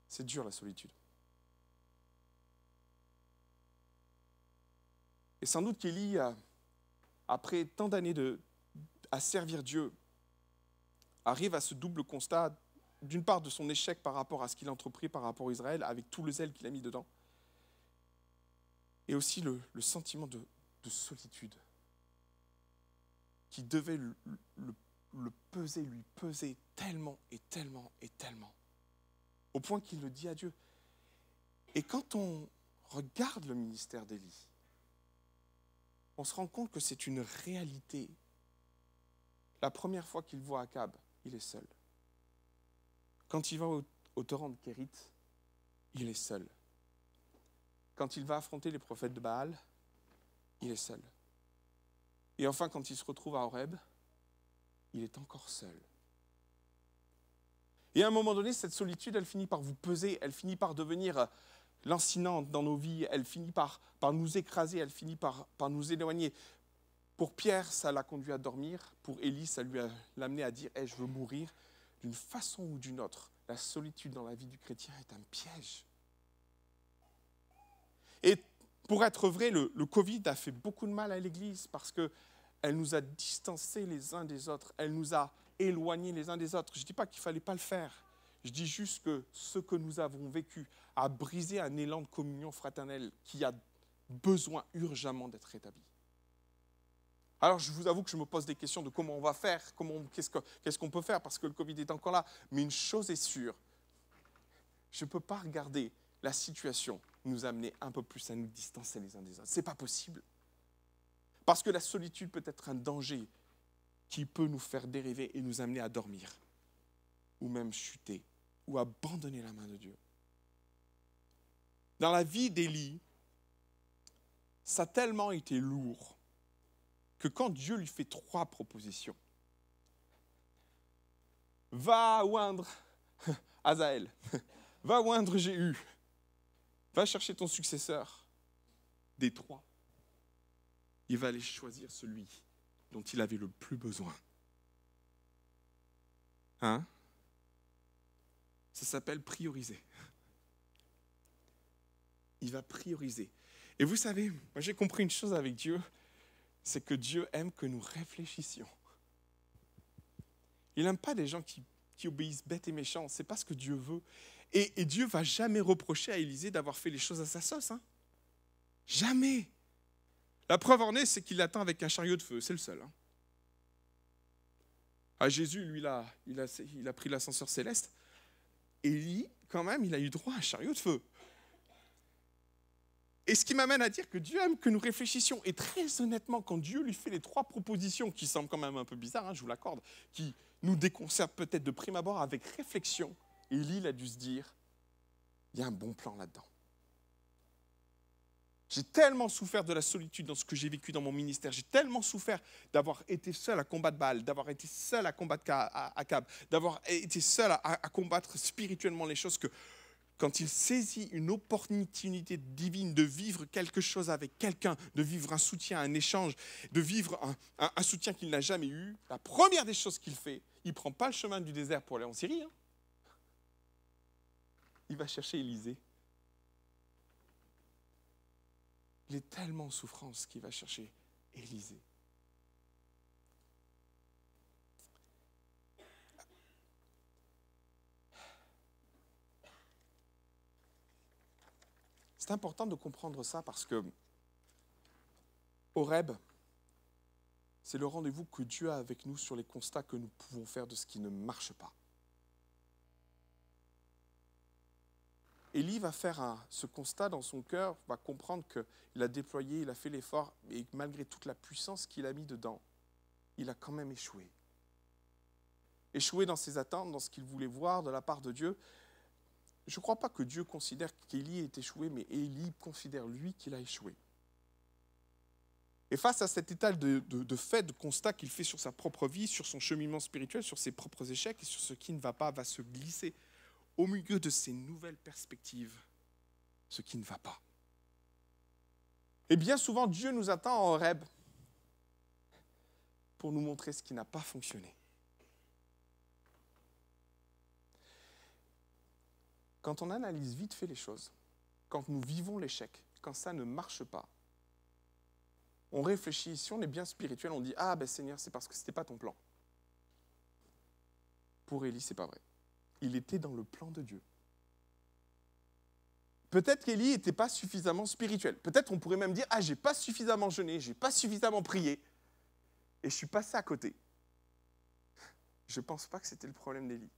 C'est dur, la solitude. Et sans doute qu'Élie, après tant d'années à servir Dieu, arrive à ce double constat, d'une part de son échec par rapport à ce qu'il a entrepris par rapport à Israël, avec tout le zèle qu'il a mis dedans, et aussi le sentiment de solitude qui devait le peser, lui peser tellement et tellement et tellement, au point qu'il le dit à Dieu. Et quand on regarde le ministère d'Élie, on se rend compte que c'est une réalité. La première fois qu'il voit Akab, il est seul. Quand il va au torrent de Kérit, il est seul. Quand il va affronter les prophètes de Baal, il est seul. Et enfin, quand il se retrouve à Horeb, il est encore seul. Et à un moment donné, cette solitude, elle finit par vous peser, elle finit par devenir lancinante dans nos vies, elle finit par nous écraser, elle finit par nous éloigner. Pour Pierre, ça l'a conduit à dormir. Pour Élie, ça l'a amené à dire hey, « je veux mourir ». D'une façon ou d'une autre, la solitude dans la vie du chrétien est un piège. Et pour être vrai, le Covid a fait beaucoup de mal à l'Église parce qu'elle nous a distancés les uns des autres, elle nous a éloignés les uns des autres. Je ne dis pas qu'il ne fallait pas le faire. Je dis juste que ce que nous avons vécu a brisé un élan de communion fraternelle qui a besoin urgemment d'être rétabli. Alors, je vous avoue que je me pose des questions de comment on va faire, qu'est-ce qu'on peut faire, parce que le Covid est encore là. Mais une chose est sûre, je ne peux pas regarder la situation nous amener un peu plus à nous distancer les uns des autres. Ce n'est pas possible. Parce que la solitude peut être un danger qui peut nous faire dériver et nous amener à dormir, ou même chuter, ou abandonner la main de Dieu. Dans la vie d'Élie, ça a tellement été lourd que quand Dieu lui fait 3 propositions, va oindre Hazaël, va oindre Jéhu, va chercher ton successeur, des 3, il va aller choisir celui dont il avait le plus besoin. Hein? Ça s'appelle prioriser. Il va prioriser. Et vous savez, moi j'ai compris une chose avec Dieu, c'est que Dieu aime que nous réfléchissions. Il n'aime pas des gens qui obéissent bêtes et méchants. Ce n'est pas ce que Dieu veut. Et Dieu ne va jamais reprocher à Élisée d'avoir fait les choses à sa sauce. Hein. Jamais. La preuve en est, c'est qu'il l'attend avec un chariot de feu. C'est le seul. Hein. Ah, Jésus, lui, il a pris l'ascenseur céleste. Élie, quand même, il a eu droit à un chariot de feu. Et ce qui m'amène à dire que Dieu aime que nous réfléchissions. Et très honnêtement, quand Dieu lui fait les 3 propositions, qui semblent quand même un peu bizarres, hein, je vous l'accorde, qui nous déconcertent peut-être de prime abord, avec réflexion, Élie il a dû se dire, il y a un bon plan là-dedans. J'ai tellement souffert de la solitude dans ce que j'ai vécu dans mon ministère. J'ai tellement souffert d'avoir été seul à combattre Baal, d'avoir été seul à combattre Akab, d'avoir été seul à combattre spirituellement les choses que quand il saisit une opportunité divine de vivre quelque chose avec quelqu'un, de vivre un soutien, un échange, de vivre un soutien qu'il n'a jamais eu, la première des choses qu'il fait, il ne prend pas le chemin du désert pour aller en Syrie. Hein. Il va chercher Élisée. Il est tellement en souffrance qu'il va chercher Élisée. C'est important de comprendre ça parce que Horeb, c'est le rendez-vous que Dieu a avec nous sur les constats que nous pouvons faire de ce qui ne marche pas. Élie va faire ce constat dans son cœur, va comprendre qu'il a déployé, il a fait l'effort, et malgré toute la puissance qu'il a mis dedans, il a quand même échoué. Échoué dans ses attentes, dans ce qu'il voulait voir de la part de Dieu. Je ne crois pas que Dieu considère qu'Élie ait échoué, mais Élie considère lui qu'il a échoué. Et face à cet état de fait, de constat qu'il fait sur sa propre vie, sur son cheminement spirituel, sur ses propres échecs et sur ce qui ne va pas, va se glisser au milieu de ces nouvelles perspectives, ce qui ne va pas. Et bien souvent, Dieu nous attend en Horeb pour nous montrer ce qui n'a pas fonctionné. Quand on analyse vite fait les choses, quand nous vivons l'échec, quand ça ne marche pas, on réfléchit, si on est bien spirituel, on dit « Ah ben Seigneur, c'est parce que ce n'était pas ton plan ». Pour Élie, ce n'est pas vrai. Il était dans le plan de Dieu. Peut-être qu'Élie n'était pas suffisamment spirituel. Peut-être on pourrait même dire « Ah, j'ai pas suffisamment jeûné, j'ai pas suffisamment prié et je suis passé à côté ». Je ne pense pas que c'était le problème d'Élie.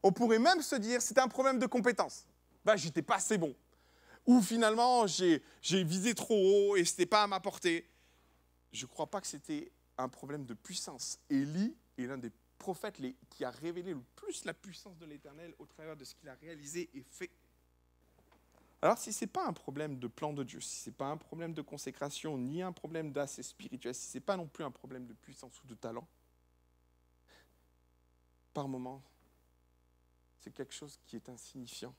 On pourrait même se dire, c'était un problème de compétence. Ben, j'étais pas assez bon. Ou finalement, j'ai visé trop haut et ce n'était pas à ma portée. Je ne crois pas que c'était un problème de puissance. Élie est l'un des prophètes qui a révélé le plus la puissance de l'Éternel au travers de ce qu'il a réalisé et fait. Alors, si ce n'est pas un problème de plan de Dieu, si ce n'est pas un problème de consécration, ni un problème d'assez spirituel, si ce n'est pas non plus un problème de puissance ou de talent, par moments, c'est quelque chose qui est insignifiant.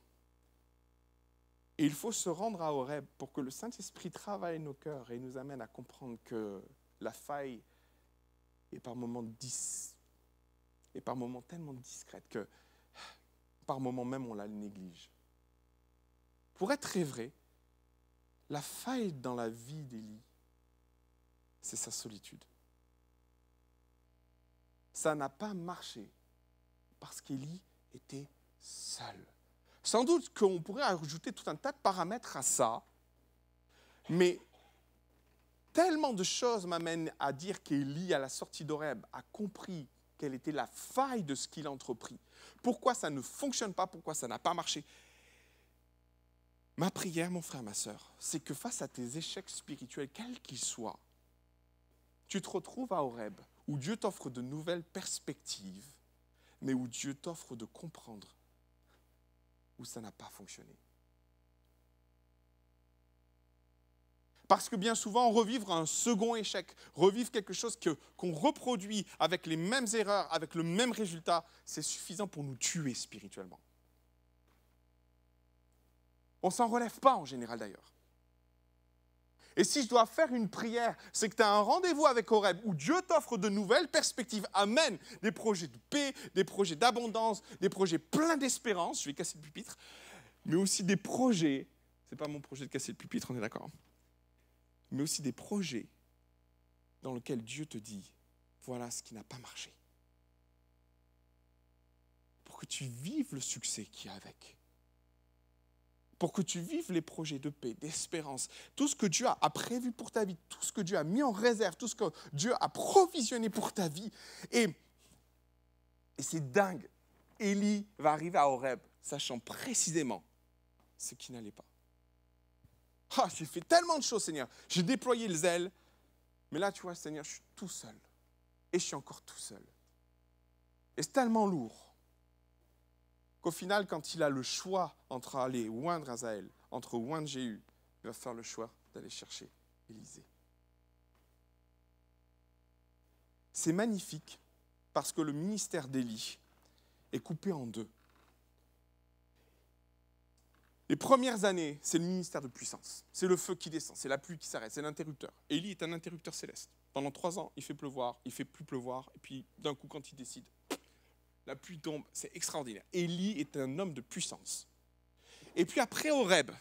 Et il faut se rendre à Horeb pour que le Saint-Esprit travaille nos cœurs et nous amène à comprendre que la faille est par moments tellement discrète que par moments même on la néglige. Pour être très vrai, la faille dans la vie d'Élie, c'est sa solitude. Ça n'a pas marché parce qu'Élie était seul. Sans doute qu'on pourrait ajouter tout un tas de paramètres à ça, mais tellement de choses m'amènent à dire qu'Élie, à la sortie d'Horeb, a compris quelle était la faille de ce qu'il a entrepris. Pourquoi ça ne fonctionne pas, pourquoi ça n'a pas marché. Ma prière, mon frère, ma sœur, c'est que face à tes échecs spirituels, quels qu'ils soient, tu te retrouves à Horeb, où Dieu t'offre de nouvelles perspectives, mais où Dieu t'offre de comprendre où ça n'a pas fonctionné. Parce que bien souvent, revivre un second échec, revivre quelque chose qu'on reproduit avec les mêmes erreurs, avec le même résultat, c'est suffisant pour nous tuer spirituellement. On ne s'en relève pas en général d'ailleurs. Et si je dois faire une prière, c'est que tu as un rendez-vous avec Horeb où Dieu t'offre de nouvelles perspectives, amène des projets de paix, des projets d'abondance, des projets pleins d'espérance, je vais casser le pupitre, mais aussi des projets, ce n'est pas mon projet de casser le pupitre, on est d'accord, mais aussi des projets dans lesquels Dieu te dit, voilà ce qui n'a pas marché. Pour que tu vives le succès qu'il y a avec. Pour que tu vives les projets de paix, d'espérance, tout ce que Dieu a prévu pour ta vie, tout ce que Dieu a mis en réserve, tout ce que Dieu a provisionné pour ta vie. Et c'est dingue. Élie va arriver à Horeb, sachant précisément ce qui n'allait pas. Ah, j'ai fait tellement de choses, Seigneur. J'ai déployé le zèle. Mais là, tu vois, Seigneur, je suis tout seul. Et je suis encore tout seul. Et c'est tellement lourd qu'au final, quand il a le choix entre aller oindre Azaël, entre oindre Jéhu, il va faire le choix d'aller chercher Élisée. C'est magnifique parce que le ministère d'Élie est coupé en deux. Les premières années, c'est le ministère de puissance. C'est le feu qui descend, c'est la pluie qui s'arrête, c'est l'interrupteur. Élie est un interrupteur céleste. Pendant 3 ans, il fait pleuvoir, il fait plus pleuvoir, et puis d'un coup, quand il décide, la pluie tombe, c'est extraordinaire. Élie est un homme de puissance. Et puis après Horeb,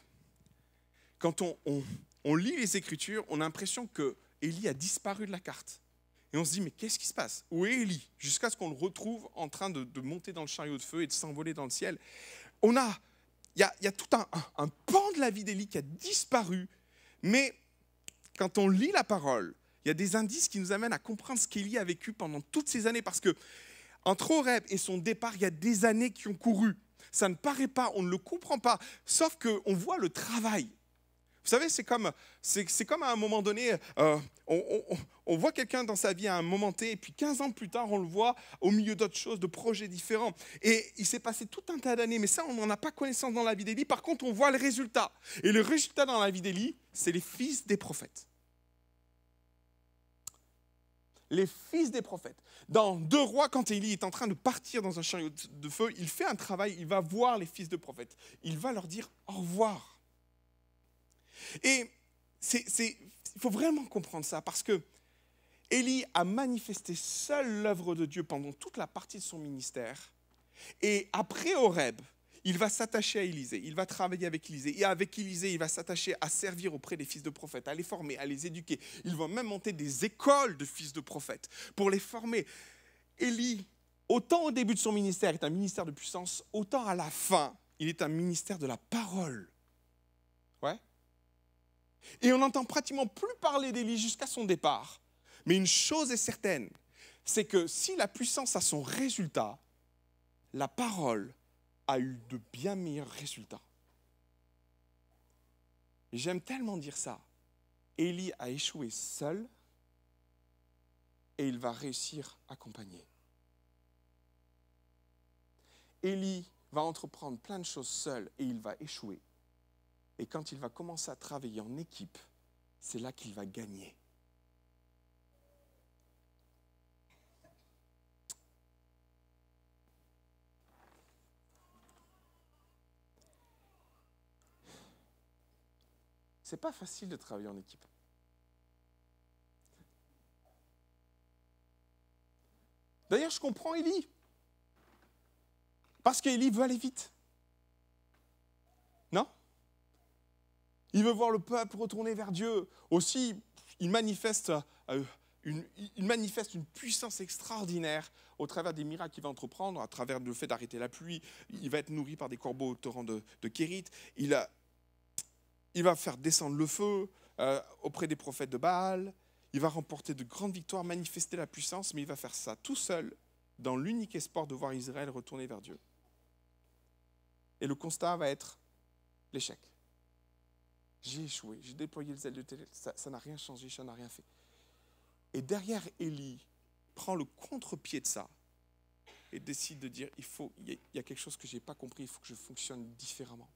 quand on lit les Écritures, on a l'impression que Élie a disparu de la carte. Et on se dit, mais qu'est-ce qui se passe? Où est Élie? Jusqu'à ce qu'on le retrouve en train de monter dans le chariot de feu et de s'envoler dans le ciel. y a tout un pan de la vie d'Élie qui a disparu, mais quand on lit la parole, il y a des indices qui nous amènent à comprendre ce qu'Élie a vécu pendant toutes ces années, parce que entre Horeb et son départ, il y a des années qui ont couru. Ça ne paraît pas, on ne le comprend pas, sauf qu'on voit le travail. Vous savez, c'est comme à un moment donné, on voit quelqu'un dans sa vie à un moment T, et puis 15 ans plus tard, on le voit au milieu d'autres choses, de projets différents. Et il s'est passé tout un tas d'années, mais ça, on n'en a pas connaissance dans la vie d'Élie. Par contre, on voit le résultat. Et le résultat dans la vie d'Élie, c'est les fils des prophètes. Les fils des prophètes. Dans 2 Rois, quand Élie est en train de partir dans un chariot de feu, il fait un travail, il va voir les fils de prophètes. Il va leur dire au revoir. Et il faut vraiment comprendre ça, parce que Élie a manifesté seul l'œuvre de Dieu pendant toute la partie de son ministère. Et après Horeb, il va s'attacher à Élisée, il va travailler avec Élisée. Et avec Élisée, il va s'attacher à servir auprès des fils de prophètes, à les former, à les éduquer. Il va même monter des écoles de fils de prophètes pour les former. Élie, autant au début de son ministère, est un ministère de puissance, autant à la fin, il est un ministère de la parole. Ouais. Et on n'entend pratiquement plus parler d'Élie jusqu'à son départ. Mais une chose est certaine, c'est que si la puissance a son résultat, la parole a eu de bien meilleurs résultats. Et j'aime tellement dire ça. Élie a échoué seul et il va réussir accompagné. Élie va entreprendre plein de choses seul et il va échouer. Et quand il va commencer à travailler en équipe, c'est là qu'il va gagner. C'est pas facile de travailler en équipe. D'ailleurs, je comprends Élie. Parce qu'Élie veut aller vite. Non ? Il veut voir le peuple retourner vers Dieu. Aussi, il manifeste une puissance extraordinaire au travers des miracles qu'il va entreprendre, à travers le fait d'arrêter la pluie. Il va être nourri par des corbeaux au torrent de Kérit. Il va faire descendre le feu auprès des prophètes de Baal. Il va remporter de grandes victoires, manifester la puissance, mais il va faire ça tout seul, dans l'unique espoir de voir Israël retourner vers Dieu. Et le constat va être l'échec. J'ai échoué, j'ai déployé le zèle de Tél, ça n'a rien changé, ça n'a rien fait. Et derrière, Élie prend le contre-pied de ça et décide de dire, il y a quelque chose que je n'ai pas compris, il faut que je fonctionne différemment.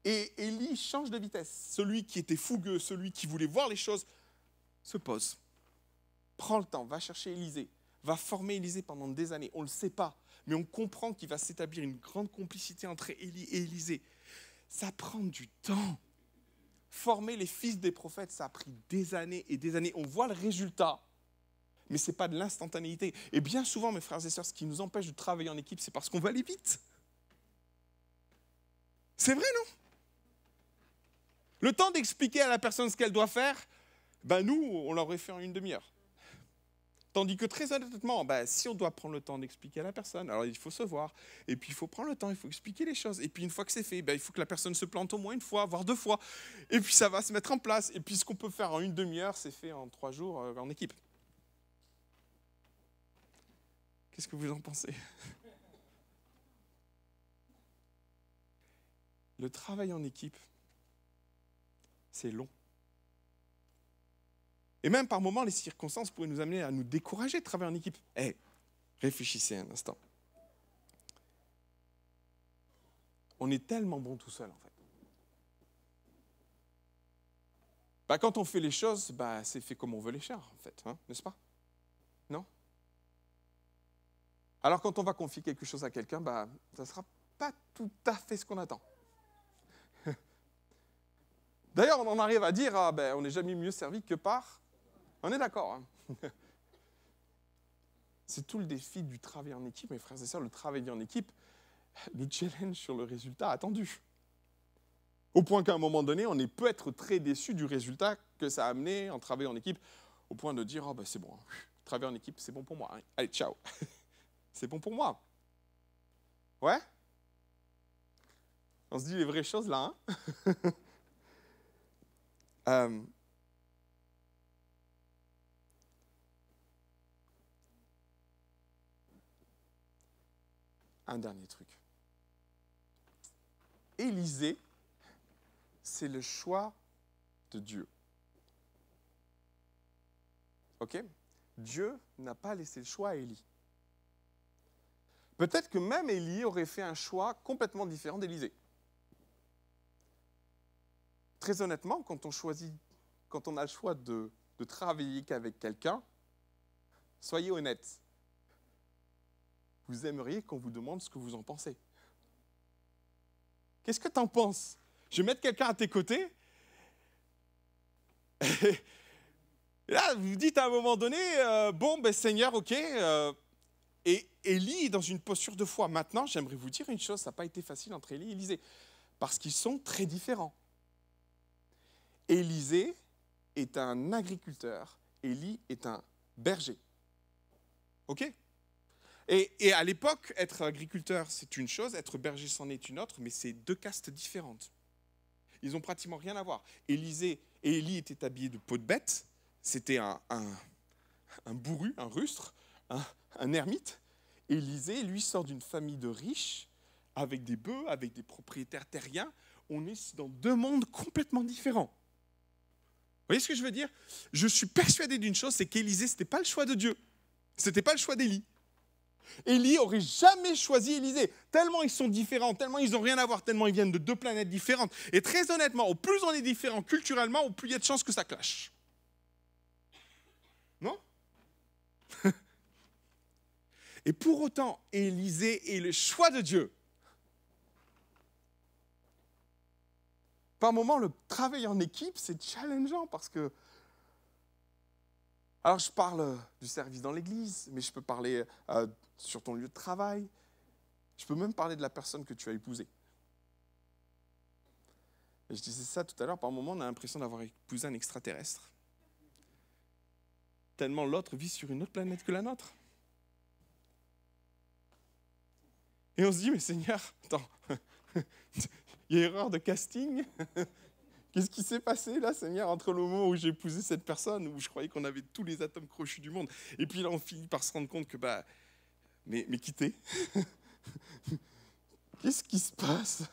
Et Élie change de vitesse. Celui qui était fougueux, celui qui voulait voir les choses, se pose. Prend le temps, va chercher Élisée, va former Élisée pendant des années. On ne le sait pas, mais on comprend qu'il va s'établir une grande complicité entre Élie et Élisée. Ça prend du temps. Former les fils des prophètes, ça a pris des années et des années. On voit le résultat, mais ce n'est pas de l'instantanéité. Et bien souvent, mes frères et sœurs, ce qui nous empêche de travailler en équipe, c'est parce qu'on veut aller vite. C'est vrai, non ? Le temps d'expliquer à la personne ce qu'elle doit faire, nous, on l'aurait fait en une demi-heure. Tandis que très honnêtement, si on doit prendre le temps d'expliquer à la personne, alors il faut se voir, et puis il faut prendre le temps, il faut expliquer les choses. Et puis une fois que c'est fait, il faut que la personne se plante au moins une fois, voire 2 fois. Et puis ça va se mettre en place. Et puis ce qu'on peut faire en une demi-heure, c'est fait en 3 jours en équipe. Qu'est-ce que vous en pensez ? Le travail en équipe, c'est long. Et même par moments, les circonstances pourraient nous amener à nous décourager de travailler en équipe. Réfléchissez un instant. On est tellement bon tout seul, en fait. Quand on fait les choses, c'est fait comme on veut les faire, en fait, n'est-ce pas ? Non ? Alors quand on va confier quelque chose à quelqu'un, ça ne sera pas tout à fait ce qu'on attend. D'ailleurs, on en arrive à dire, on n'est jamais mieux servi que par... On est d'accord. C'est tout le défi du travail en équipe, mes frères et sœurs. Le travail en équipe nous challenge sur le résultat attendu. Au point qu'à un moment donné, on peut être très déçu du résultat que ça a amené en travaillant en équipe, au point de dire, c'est bon, travailler en équipe, c'est bon pour moi. Allez, ciao. C'est bon pour moi. Ouais ? On se dit les vraies choses là, hein? Un dernier truc. Élisée, c'est le choix de Dieu. Ok? Dieu n'a pas laissé le choix à Élie. Peut-être que même Élie aurait fait un choix complètement différent d'Élisée. Très honnêtement, quand on a le choix de travailler qu'avec quelqu'un, soyez honnête. Vous aimeriez qu'on vous demande ce que vous en pensez. Qu'est-ce que tu en penses? Je vais mettre quelqu'un à tes côtés. Et là, vous dites à un moment donné, Seigneur, ok. Et Élie est dans une posture de foi. Maintenant, j'aimerais vous dire une chose, ça n'a pas été facile entre Élie et Élisée, parce qu'ils sont très différents. Élisée est un agriculteur, Élie est un berger. Ok? Et à l'époque, être agriculteur, c'est une chose, être berger, c'en est une autre, mais c'est deux castes différentes. Ils n'ont pratiquement rien à voir. Élie était habillé de peau de bête, c'était un bourru, un rustre, un ermite. Élisée, lui, sort d'une famille de riches, avec des bœufs, avec des propriétaires terriens. On est dans deux mondes complètement différents. Vous voyez ce que je veux dire? Je suis persuadé d'une chose, c'est qu'Élisée, ce n'était pas le choix de Dieu. Ce n'était pas le choix d'Élie. Élie n'aurait jamais choisi Élisée. Tellement ils sont différents, tellement ils n'ont rien à voir, tellement ils viennent de deux planètes différentes. Et très honnêtement, au plus on est différent culturellement, au plus il y a de chances que ça clash. Non? Et pour autant, Élisée est le choix de Dieu. Par moments, le travail en équipe, c'est challengeant parce que... Alors, je parle du service dans l'église, mais je peux parler sur ton lieu de travail. Je peux même parler de la personne que tu as épousée. Et je disais ça tout à l'heure, par moments, on a l'impression d'avoir épousé un extraterrestre. Tellement l'autre vit sur une autre planète que la nôtre. Et on se dit, mais Seigneur, attends, il y a erreur de casting. Qu'est-ce qui s'est passé là, Seigneur, entre le moment où j'ai épousé cette personne, où je croyais qu'on avait tous les atomes crochus du monde, et puis là, on finit par se rendre compte que, mais quittez. Qu'est-ce qui se passe?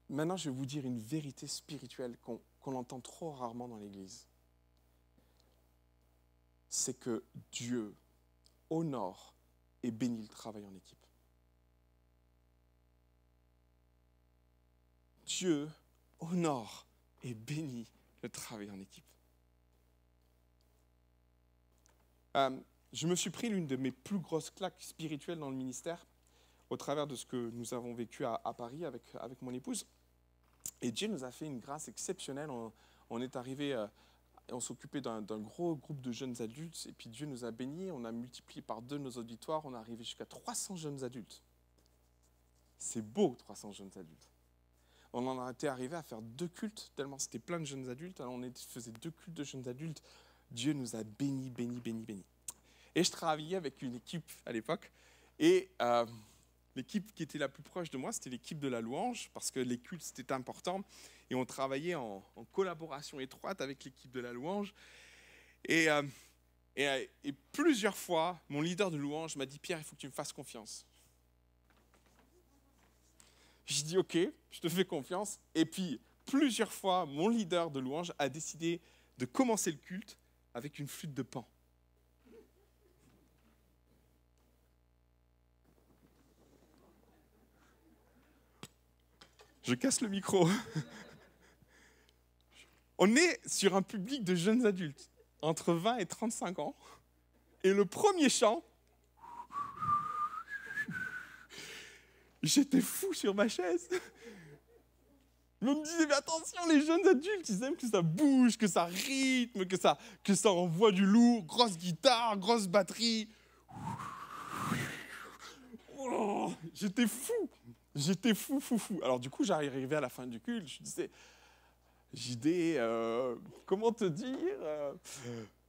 Maintenant, je vais vous dire une vérité spirituelle qu'on entend trop rarement dans l'Église. C'est que Dieu honore et bénit le travail en équipe. Dieu honore et bénit le travail en équipe. Je me suis pris l'une de mes plus grosses claques spirituelles dans le ministère au travers de ce que nous avons vécu à Paris avec mon épouse. Et Dieu nous a fait une grâce exceptionnelle. On est arrivé, on s'occupait d'un gros groupe de jeunes adultes, et puis Dieu nous a bénis, on a multiplié par 2 nos auditoires, on est arrivé jusqu'à 300 jeunes adultes. C'est beau, 300 jeunes adultes. On en a été arrivé à faire 2 cultes, tellement c'était plein de jeunes adultes. Alors on faisait 2 cultes de jeunes adultes. Dieu nous a bénis. Et je travaillais avec une équipe à l'époque. Et l'équipe qui était la plus proche de moi, c'était l'équipe de la louange, parce que les cultes, c'était important. Et on travaillait en collaboration étroite avec l'équipe de la louange. Et plusieurs fois, mon leader de louange m'a dit « Pierre, il faut que tu me fasses confiance ». Je dis « Ok, je te fais confiance ». Et puis, plusieurs fois, mon leader de louange a décidé de commencer le culte avec une flûte de Pan. Je casse le micro. On est sur un public de jeunes adultes, entre 20 et 35 ans. Et le premier chant, j'étais fou sur ma chaise. Je me disais, mais attention, les jeunes adultes, ils aiment que ça bouge, que ça rythme, que ça envoie du lourd, grosse guitare, grosse batterie. Oh, j'étais fou. Alors du coup, j'arrivais à la fin du culte, je disais, JD, comment te dire,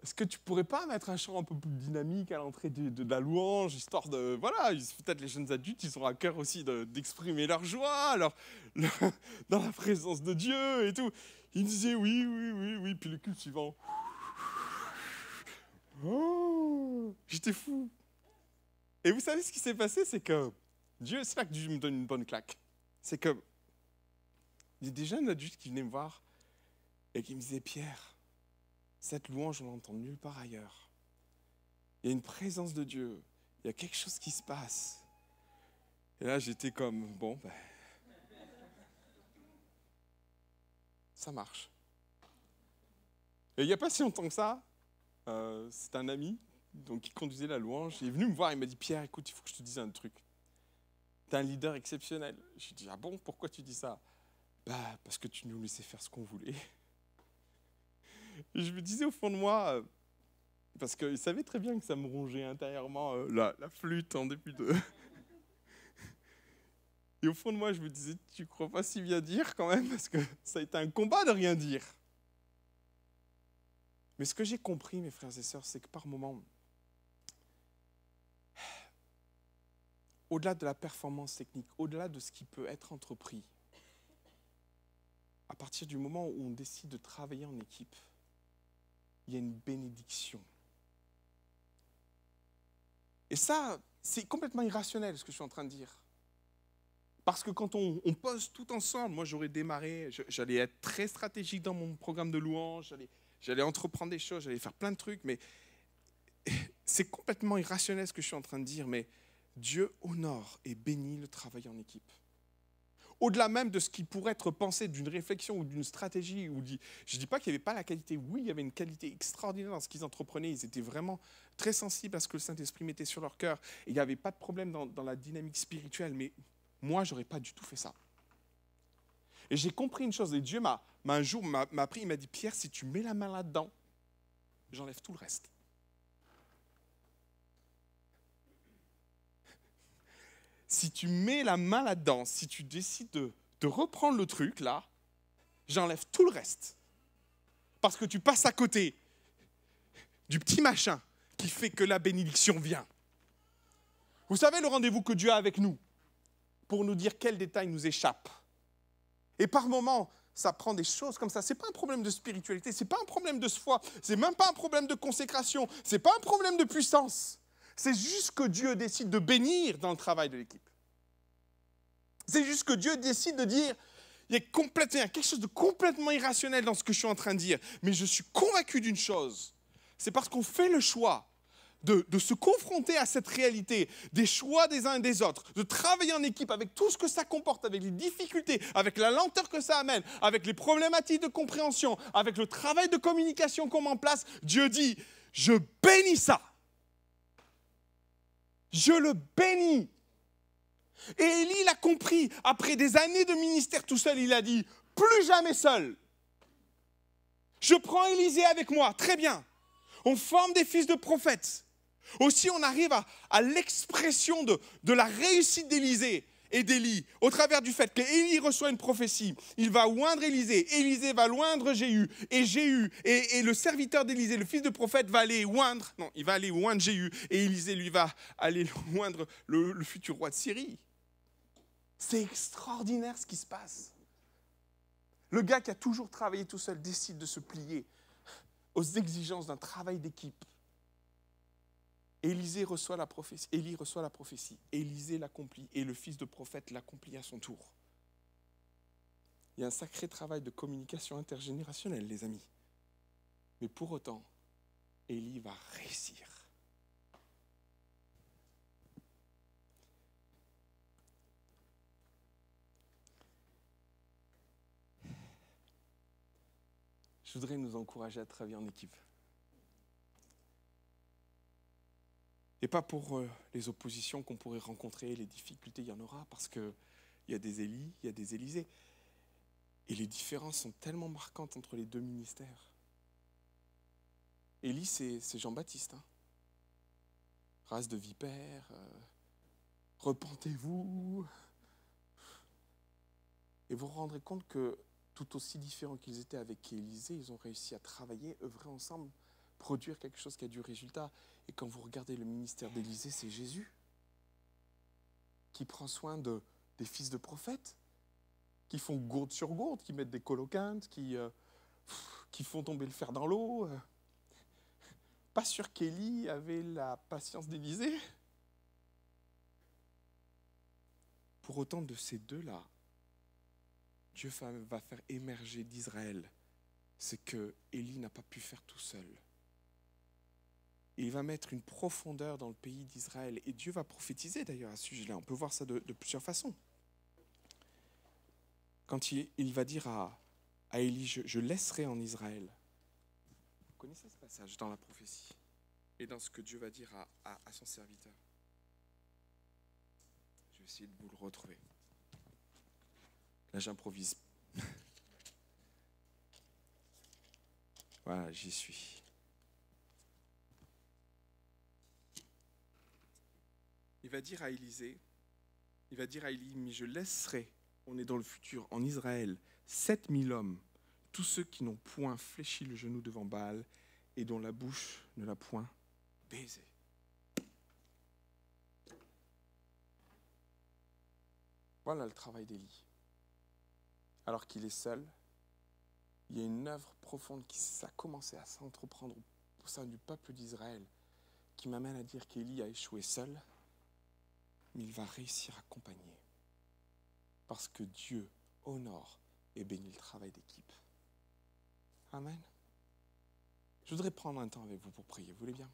est-ce que tu pourrais pas mettre un chant un peu plus dynamique à l'entrée de la louange, histoire de... Voilà, peut-être les jeunes adultes, ils ont à cœur aussi d'exprimer leur joie, dans la présence de Dieu et tout. Ils disaient oui, oui, oui, oui, puis le culte suivant. Oh, j'étais fou. Et vous savez ce qui s'est passé, c'est que Dieu, c'est là que Dieu me donne une bonne claque. C'est que il y a des jeunes adultes qui venaient me voir et qui me disaient, Pierre, cette louange, on l'entend nulle part ailleurs. Il y a une présence de Dieu. Il y a quelque chose qui se passe. Et là, j'étais comme, bon, ben, ça marche. Et il n'y a pas si longtemps que ça, c'est un ami qui conduisait la louange. Il est venu me voir, il m'a dit, Pierre, écoute, il faut que je te dise un truc. Tu es un leader exceptionnel. Je lui ai dit, ah bon, pourquoi tu dis ça? Bah, parce que tu nous laissais faire ce qu'on voulait. Et je me disais au fond de moi, parce qu'il savait très bien que ça me rongeait intérieurement la flûte en début de... Et au fond de moi, je me disais, tu crois pas si bien dire quand même, parce que ça a été un combat de rien dire. Mais ce que j'ai compris, mes frères et sœurs, c'est que par moments, au-delà de la performance technique, au-delà de ce qui peut être entrepris, à partir du moment où on décide de travailler en équipe, il y a une bénédiction. Et ça, c'est complètement irrationnel ce que je suis en train de dire. Parce que quand on pose tout ensemble, moi j'aurais démarré, j'allais être très stratégique dans mon programme de louange, j'allais entreprendre des choses, j'allais faire plein de trucs, mais c'est complètement irrationnel ce que je suis en train de dire, mais Dieu honore et bénit le travail en équipe. Au-delà même de ce qui pourrait être pensé d'une réflexion ou d'une stratégie, je ne dis pas qu'il n'y avait pas la qualité, oui, il y avait une qualité extraordinaire dans ce qu'ils entreprenaient, ils étaient vraiment très sensibles à ce que le Saint-Esprit mettait sur leur cœur, et il n'y avait pas de problème dans la dynamique spirituelle, mais moi, je n'aurais pas du tout fait ça. Et j'ai compris une chose, et Dieu un jour m'a pris, il m'a dit, Pierre, si tu mets la main là-dedans, j'enlève tout le reste. Si tu mets la main là-dedans, si tu décides de reprendre le truc, là, j'enlève tout le reste. Parce que tu passes à côté du petit machin qui fait que la bénédiction vient. Vous savez le rendez-vous que Dieu a avec nous pour nous dire quels détails nous échappent. Et par moments, ça prend des choses comme ça. Ce n'est pas un problème de spiritualité, ce n'est pas un problème de foi, ce n'est même pas un problème de consécration, ce n'est pas un problème de puissance. C'est juste que Dieu décide de bénir dans le travail de l'équipe. C'est juste que Dieu décide de dire, il y a quelque chose de complètement irrationnel dans ce que je suis en train de dire. Mais je suis convaincu d'une chose, c'est parce qu'on fait le choix de se confronter à cette réalité, des choix des uns et des autres, de travailler en équipe avec tout ce que ça comporte, avec les difficultés, avec la lenteur que ça amène, avec les problématiques de compréhension, avec le travail de communication qu'on met en place. Dieu dit, je bénis ça. Je le bénis. Et Élie l'a compris. Après des années de ministère tout seul, il a dit, plus jamais seul. Je prends Élisée avec moi, très bien. On forme des fils de prophètes. Aussi, on arrive à l'expression de la réussite d'Élisée et d'Élie, au travers du fait qu'Élie reçoit une prophétie. Il va oindre Élisée, Élisée va oindre Jéhu, et Jéhu, et le serviteur d'Élisée, le fils de prophète, va aller oindre Jéhu, et Élisée, lui, va aller oindre le futur roi de Syrie. C'est extraordinaire ce qui se passe. Le gars qui a toujours travaillé tout seul décide de se plier aux exigences d'un travail d'équipe. Élie reçoit la prophétie, Élisée l'accomplit, et le fils de prophète l'accomplit à son tour. Il y a un sacré travail de communication intergénérationnelle, les amis. Mais pour autant, Élie va réussir. Je voudrais nous encourager à travailler en équipe. Et pas pour les oppositions qu'on pourrait rencontrer, les difficultés, il y en aura, parce qu'il y a des Élie, il y a des Élisée. Et les différences sont tellement marquantes entre les deux ministères. Élie, c'est Jean-Baptiste. Hein. Race de vipères, repentez-vous. Et vous vous rendrez compte que tout aussi différents qu'ils étaient avec Élisée, ils ont réussi à travailler, œuvrer ensemble produire quelque chose qui a du résultat. Et quand vous regardez le ministère d'Élisée, c'est Jésus qui prend soin des fils de prophètes, qui font gourde sur gourde, qui mettent des coloquintes, qui font tomber le fer dans l'eau. Pas sûr qu'Élie avait la patience d'Élisée. Pour autant, de ces deux-là, Dieu va faire émerger d'Israël ce que Élie n'a pas pu faire tout seul. Il va mettre une profondeur dans le pays d'Israël. Et Dieu va prophétiser d'ailleurs à ce sujet-là. On peut voir ça de plusieurs façons. Quand il va dire à Élie, je laisserai en Israël. Vous connaissez ce passage dans la prophétie et dans ce que Dieu va dire à son serviteur. Je vais essayer de vous le retrouver. Là, j'improvise. Voilà, j'y suis. Il va dire à Élisée, il va dire à Élie, mais je laisserai, on est dans le futur, en Israël, 7000 hommes, tous ceux qui n'ont point fléchi le genou devant Baal et dont la bouche ne l'a point baisé. Voilà le travail d'Élie. Alors qu'il est seul, il y a une œuvre profonde qui a commencé à s'entreprendre au sein du peuple d'Israël qui m'amène à dire qu'Élie a échoué seul, mais il va réussir à accompagner. Parce que Dieu honore et bénit le travail d'équipe. Amen. Je voudrais prendre un temps avec vous pour prier. Vous voulez bien?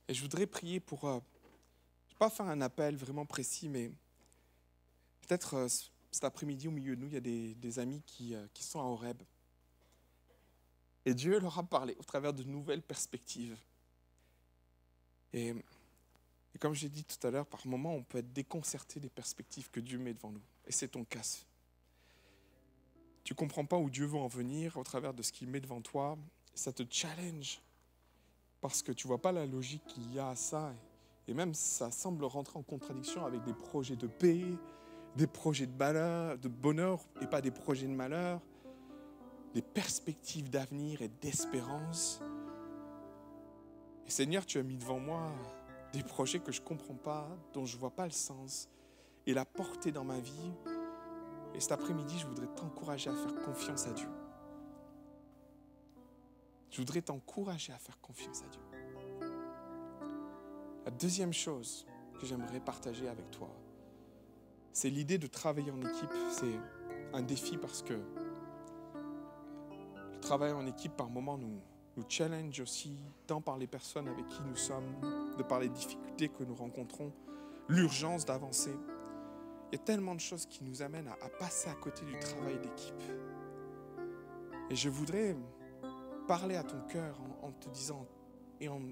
Et je voudrais prier pour, je ne vais pas faire un appel vraiment précis, mais peut-être cet après-midi au milieu de nous, il y a des amis qui sont à Horeb. Et Dieu leur a parlé au travers de nouvelles perspectives. Et comme j'ai dit tout à l'heure, par moments, on peut être déconcerté des perspectives que Dieu met devant nous. Et c'est ton cas. Tu ne comprends pas où Dieu veut en venir au travers de ce qu'il met devant toi. Ça te challenge parce que tu ne vois pas la logique qu'il y a à ça. Et même, ça semble rentrer en contradiction avec des projets de paix, des projets de bonheur et pas des projets de malheur, des perspectives d'avenir et d'espérance. Et Seigneur, tu as mis devant moi des projets que je ne comprends pas, dont je ne vois pas le sens et la portée dans ma vie. Et cet après-midi, je voudrais t'encourager à faire confiance à Dieu. Je voudrais t'encourager à faire confiance à Dieu. La deuxième chose que j'aimerais partager avec toi, c'est l'idée de travailler en équipe. C'est un défi parce que le travail en équipe, par moments, nous challenge aussi, tant par les personnes avec qui nous sommes, de par les difficultés que nous rencontrons, l'urgence d'avancer. Il y a tellement de choses qui nous amènent à passer à côté du travail d'équipe. Et je voudrais parler à ton cœur en te disant, et en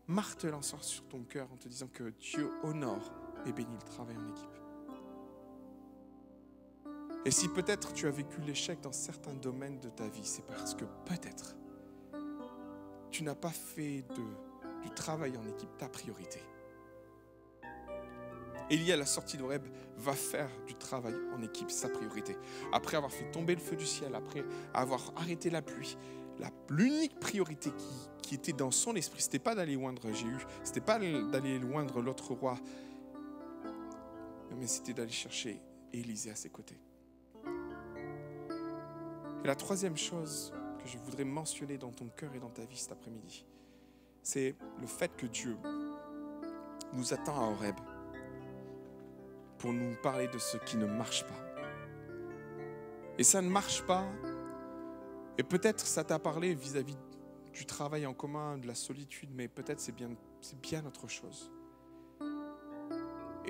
martelant ça sur ton cœur, en te disant que Dieu honore et bénit le travail en équipe. Et si peut-être tu as vécu l'échec dans certains domaines de ta vie, c'est parce que peut-être tu n'as pas fait du travail en équipe ta priorité. Élie, à la sortie d'Horeb, va faire du travail en équipe sa priorité. Après avoir fait tomber le feu du ciel, après avoir arrêté la pluie, l'unique priorité qui était dans son esprit, ce n'était pas d'aller oindre Jéhu, ce n'était pas d'aller oindre l'autre roi, mais c'était d'aller chercher Élisée à ses côtés. Et la troisième chose que je voudrais mentionner dans ton cœur et dans ta vie cet après-midi, c'est le fait que Dieu nous attend à Horeb pour nous parler de ce qui ne marche pas. Et ça ne marche pas, et peut-être ça t'a parlé vis-à-vis du travail en commun, de la solitude, mais peut-être c'est bien autre chose.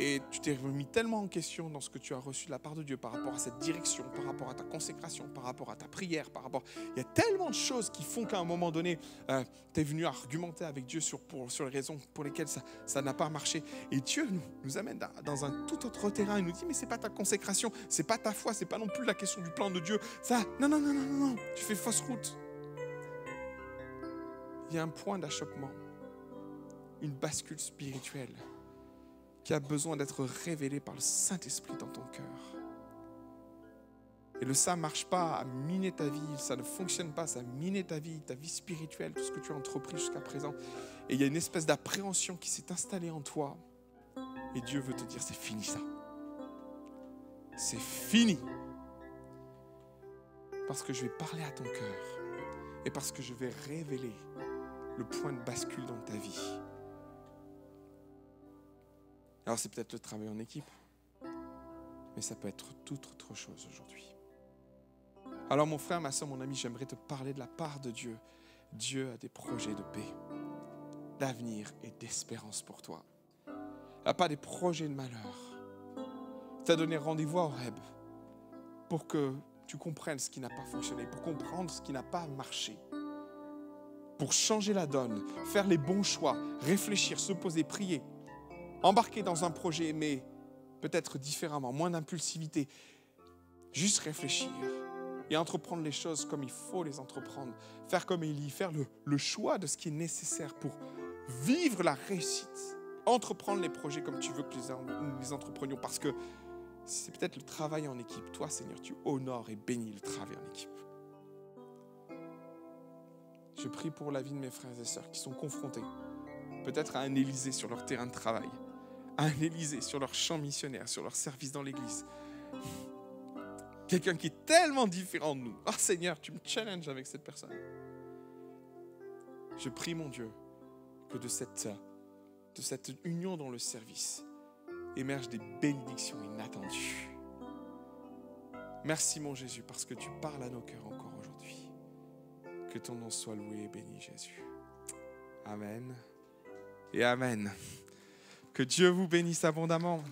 Et tu t'es remis tellement en question dans ce que tu as reçu de la part de Dieu par rapport à cette direction, par rapport à ta consécration, par rapport à ta prière, il y a tellement de choses qui font qu'à un moment donné, tu es venu argumenter avec Dieu sur les raisons pour lesquelles ça n'a pas marché. Et Dieu nous amène dans un tout autre terrain. Il nous dit, mais ce n'est pas ta consécration, ce n'est pas ta foi, ce n'est pas non plus la question du plan de Dieu. Non, tu fais fausse route. Il y a un point d'achoppement, une bascule spirituelle qui a besoin d'être révélé par le Saint-Esprit dans ton cœur. Et ça ne marche pas à miner ta vie, ça ne fonctionne pas, ça a miné ta vie spirituelle, tout ce que tu as entrepris jusqu'à présent. Et il y a une espèce d'appréhension qui s'est installée en toi. Et Dieu veut te dire, c'est fini ça. C'est fini. Parce que je vais parler à ton cœur. Et parce que je vais révéler le point de bascule dans ta vie. Alors c'est peut-être le travail en équipe. Mais ça peut être toute autre chose aujourd'hui. Alors mon frère, ma soeur, mon ami, j'aimerais te parler de la part de Dieu. Dieu a des projets de paix, d'avenir et d'espérance pour toi. Il n'a pas des projets de malheur. Il t'a donné rendez-vous à Horeb pour que tu comprennes ce qui n'a pas fonctionné, pour comprendre ce qui n'a pas marché, pour changer la donne, faire les bons choix, réfléchir, se poser, prier, embarquer dans un projet, mais peut-être différemment, moins d'impulsivité, juste réfléchir et entreprendre les choses comme il faut les entreprendre, faire comme Élie, faire le choix de ce qui est nécessaire pour vivre la réussite, entreprendre les projets comme tu veux que nous les entreprenions, parce que c'est peut-être le travail en équipe. Toi, Seigneur, tu honores et bénis le travail en équipe. Je prie pour la vie de mes frères et sœurs qui sont confrontés peut-être à un Élysée sur leur terrain de travail, à un Élysée sur leur champ missionnaire, sur leur service dans l'église. Quelqu'un qui est tellement différent de nous. Oh Seigneur, tu me challenges avec cette personne. Je prie, mon Dieu, que de cette union dans le service émergent des bénédictions inattendues. Merci, mon Jésus, parce que tu parles à nos cœurs encore aujourd'hui. Que ton nom soit loué et béni, Jésus. Amen et amen. Que Dieu vous bénisse abondamment.